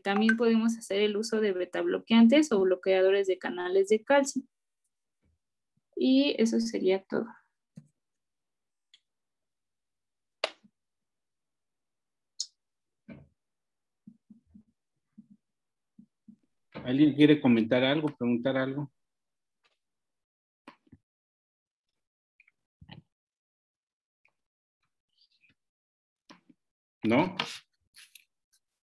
también podemos hacer el uso de beta bloqueantes o bloqueadores de canales de calcio. Y eso sería todo. ¿Alguien quiere comentar algo, preguntar algo? ¿No?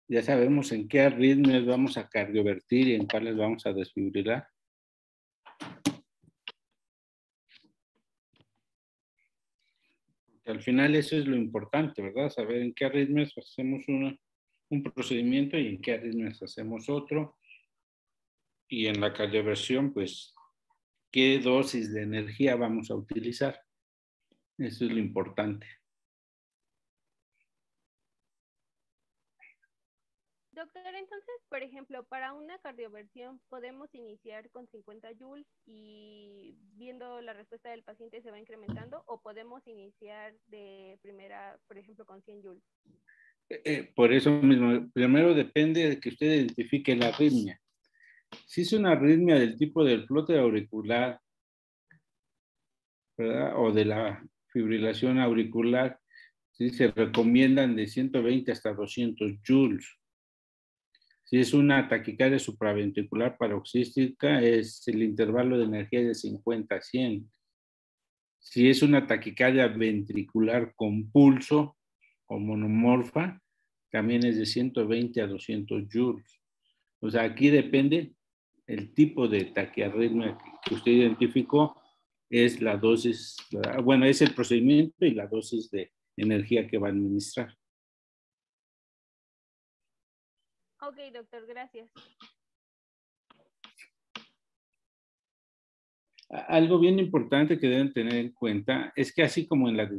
Ya sabemos en qué arritmias vamos a cardiovertir y en cuáles vamos a desfibrilar. Al final eso es lo importante, ¿verdad? Saber en qué arritmias hacemos un procedimiento y en qué arritmias hacemos otro. Y en la cardioversión, pues, qué dosis de energía vamos a utilizar. Eso es lo importante. Doctor, entonces, por ejemplo, para una cardioversión podemos iniciar con 50 joules y viendo la respuesta del paciente se va incrementando, o podemos iniciar de primera, por ejemplo, con 100 joules. Por eso mismo, primero depende de que usted identifique la arritmia. Si es una arritmia del tipo del flote auricular, ¿verdad? O de la fibrilación auricular, ¿sí? Se recomiendan de 120 hasta 200 joules. Si es una taquicardia supraventricular paroxística, es el intervalo de energía de 50 a 100. Si es una taquicardia ventricular con pulso o monomorfa, también es de 120 a 200 joules. O sea, aquí depende el tipo de taquiarritmia que usted identificó, es la dosis, bueno, es el procedimiento y la dosis de energía que va a administrar. Ok, doctor, gracias. Algo bien importante que deben tener en cuenta es que así como en la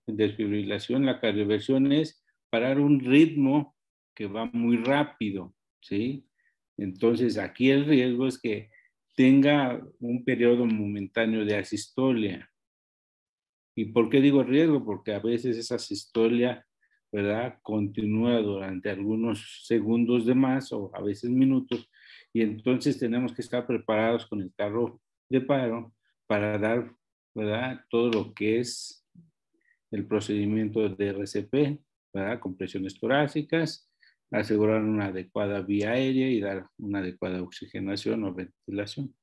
desfibrilación, la cardioversión es parar un ritmo que va muy rápido, ¿sí? Entonces, aquí el riesgo es que tenga un periodo momentáneo de asistolia. ¿Y por qué digo riesgo? Porque a veces esa asistolia, ¿verdad?, continúa durante algunos segundos de más o a veces minutos, y entonces tenemos que estar preparados con el carro de paro para dar, ¿verdad?, todo lo que es el procedimiento de RCP, ¿verdad?, compresiones torácicas, asegurar una adecuada vía aérea y dar una adecuada oxigenación o ventilación.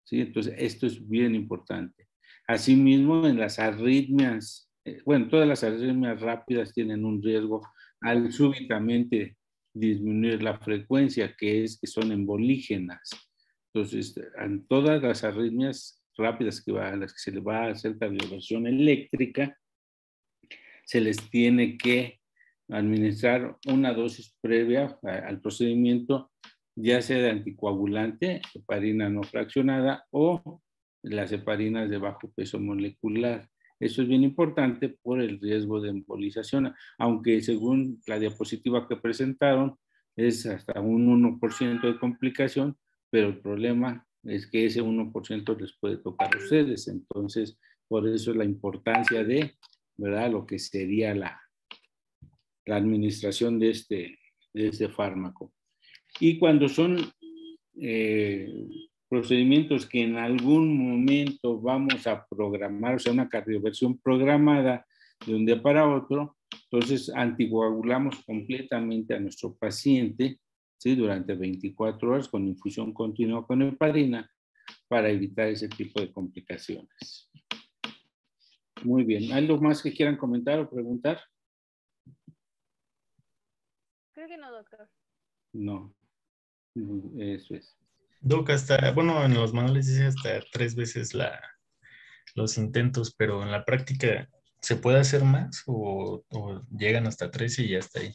¿Sí? Entonces, esto es bien importante. Asimismo, en las arritmias, bueno, todas las arritmias rápidas tienen un riesgo al súbitamente disminuir la frecuencia, que son embolígenas. Entonces, en todas las arritmias rápidas a las que se le va a hacer cardioversión eléctrica, se les tiene que administrar una dosis previa al procedimiento, ya sea de anticoagulante, heparina no fraccionada o las heparinas de bajo peso molecular. Eso es bien importante por el riesgo de embolización, aunque según la diapositiva que presentaron es hasta un 1% de complicación, pero el problema es que ese 1% les puede tocar a ustedes. Entonces, por eso es la importancia de, ¿verdad?, lo que sería la administración de este fármaco. Y cuando son procedimientos que en algún momento vamos a programar, o sea, una cardioversión programada de un día para otro, entonces anticoagulamos completamente a nuestro paciente, ¿sí?, durante 24 horas con infusión continua con heparina para evitar ese tipo de complicaciones. Muy bien. ¿Algo más que quieran comentar o preguntar? Creo que no, doctor. No. Eso es. Doc, bueno, en los manuales dice hasta 3 veces los intentos, pero en la práctica, ¿se puede hacer más o llegan hasta 13 y ya está ahí?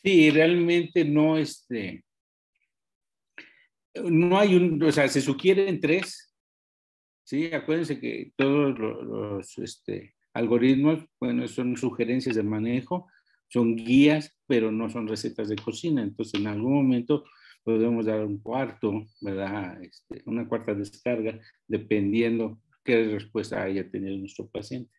Sí, realmente no, no hay o sea, se sugieren 3, ¿sí? Acuérdense que todos los algoritmos, bueno, son sugerencias de manejo, son guías, pero no son recetas de cocina. Entonces, en algún momento podemos dar un cuarto, ¿verdad? Una cuarta descarga, dependiendo qué respuesta haya tenido nuestro paciente.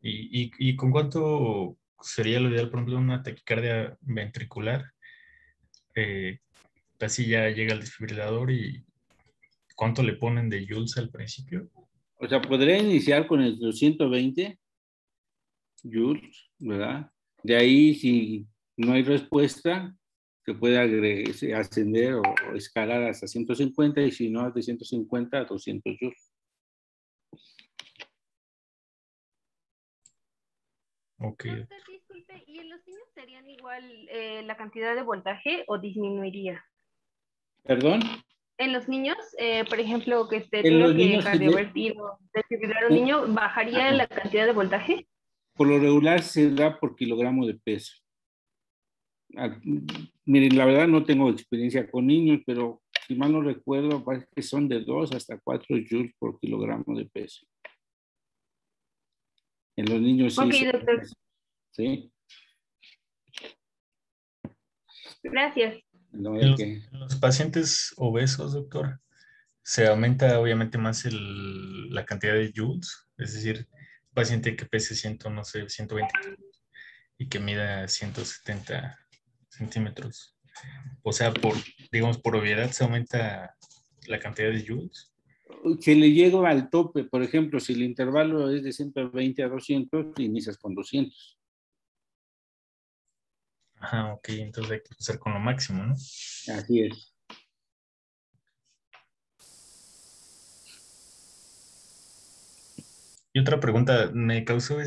¿Y con cuánto sería lo ideal, por ejemplo, una taquicardia ventricular? Casi ya llega el desfibrilador y ¿cuánto le ponen de joules al principio? O sea, podría iniciar con el 120 joules, ¿verdad? De ahí, si no hay respuesta, se puede ascender o escalar hasta 150, y si no, de 150 a 200 joules. Ok. Doctor, disculpe, ¿y en los niños serían igual la cantidad de voltaje o disminuiría? ¿Perdón? En los niños, por ejemplo, que se En tenga los que niños cardiovertir o desfibrilar a un niño, ¿bajaría la cantidad de voltaje? Por lo regular se da por kilogramo de peso. Miren, la verdad no tengo experiencia con niños, pero si mal no recuerdo, parece que son de 2 hasta 4 joules por kilogramo de peso. En los niños sí. Ok, doctor. Sí. Gracias. No, en los pacientes obesos, doctor, se aumenta obviamente más la cantidad de joules, es decir, un paciente que pese 120 kilos y que mida 170 centímetros. O sea, digamos, por obviedad se aumenta la cantidad de joules. Se le llega al tope, por ejemplo, si el intervalo es de 120 a 200, inicias con 200. Ajá, ok, entonces hay que empezar con lo máximo, ¿no? Así es. Y otra pregunta, me causó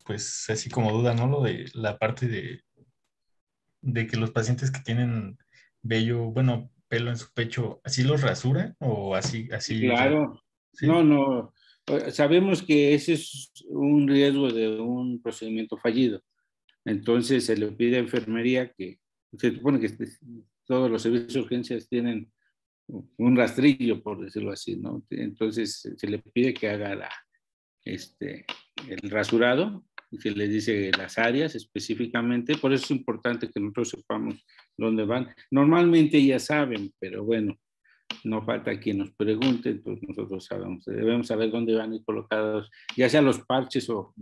pues así como duda, ¿no? Lo de la parte de que los pacientes que tienen bueno, pelo en su pecho, ¿así los rasura o así? Claro. ¿Sí? No. Sabemos que ese es un riesgo de un procedimiento fallido. Entonces se le pide a enfermería que se supone que todos los servicios de urgencias tienen un rastrillo, por decirlo así, ¿no? Entonces se le pide que haga el rasurado, y se le dice las áreas específicamente. Por eso es importante que nosotros sepamos dónde van. Normalmente ya saben, pero bueno, no falta quien nos pregunte, entonces nosotros sabemos, debemos saber dónde van a ir colocados, ya sea los parches o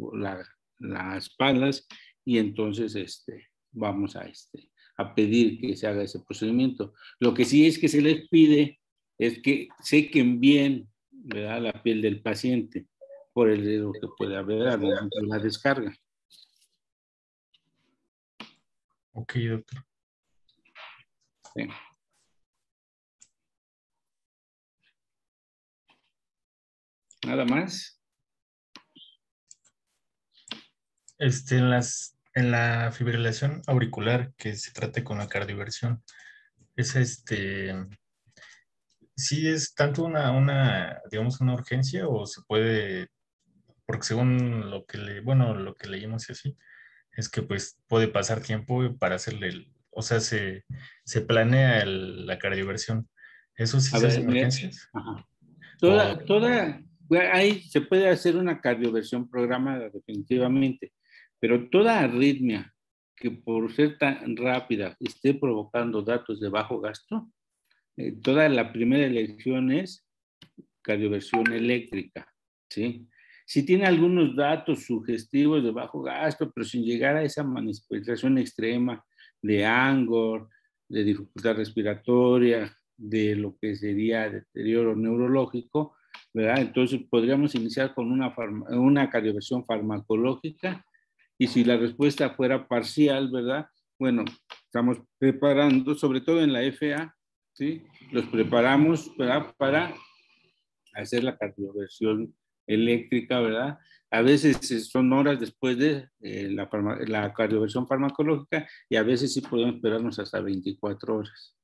las palas, y entonces vamos a pedir que se haga ese procedimiento. Lo que sí es que se les pide es que sequen bien, ¿verdad?, la piel del paciente por el riesgo que puede haber al momento de la descarga. Ok, doctor. Sí. ¿Nada más? En la fibrilación auricular que se trate con la cardioversión, es ¿sí es tanto digamos, una urgencia o se puede, porque según lo que lo que leímos y así, es que pues puede pasar tiempo para hacerle, o sea, se planea la cardioversión. ¿Eso sí A se ver, hacen urgencias? ajá. O- Ahí se puede hacer una cardioversión programada, definitivamente, pero toda arritmia que por ser tan rápida esté provocando datos de bajo gasto, toda la primera elección es cardioversión eléctrica, ¿sí? Si tiene algunos datos sugestivos de bajo gasto, pero sin llegar a esa manifestación extrema de angor, de dificultad respiratoria, de lo que sería deterioro neurológico, ¿verdad? Entonces podríamos iniciar con una cardioversión farmacológica, y si la respuesta fuera parcial, ¿verdad? Bueno, estamos preparando, sobre todo en la FA, ¿sí? Los preparamos, ¿verdad?, para hacer la cardioversión eléctrica, ¿verdad? A veces son horas después de la cardioversión farmacológica, y a veces sí podemos esperarnos hasta 24 horas.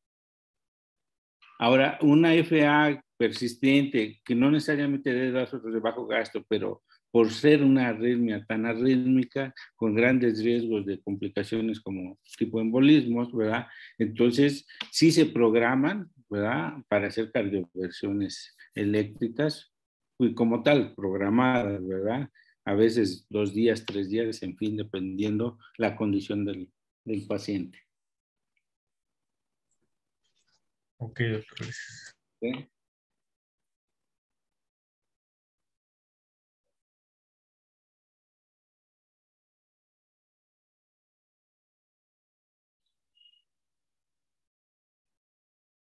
Ahora, una FA persistente, que no necesariamente debe dar datos de bajo gasto, pero por ser una arritmia tan arrítmica, con grandes riesgos de complicaciones como tipo embolismos, ¿verdad? Entonces, sí se programan, ¿verdad?, para hacer cardioversiones eléctricas, y como tal, programadas, ¿verdad? A veces 2 días, 3 días, en fin, dependiendo la condición del paciente. Ok, doctor. ¿Sí?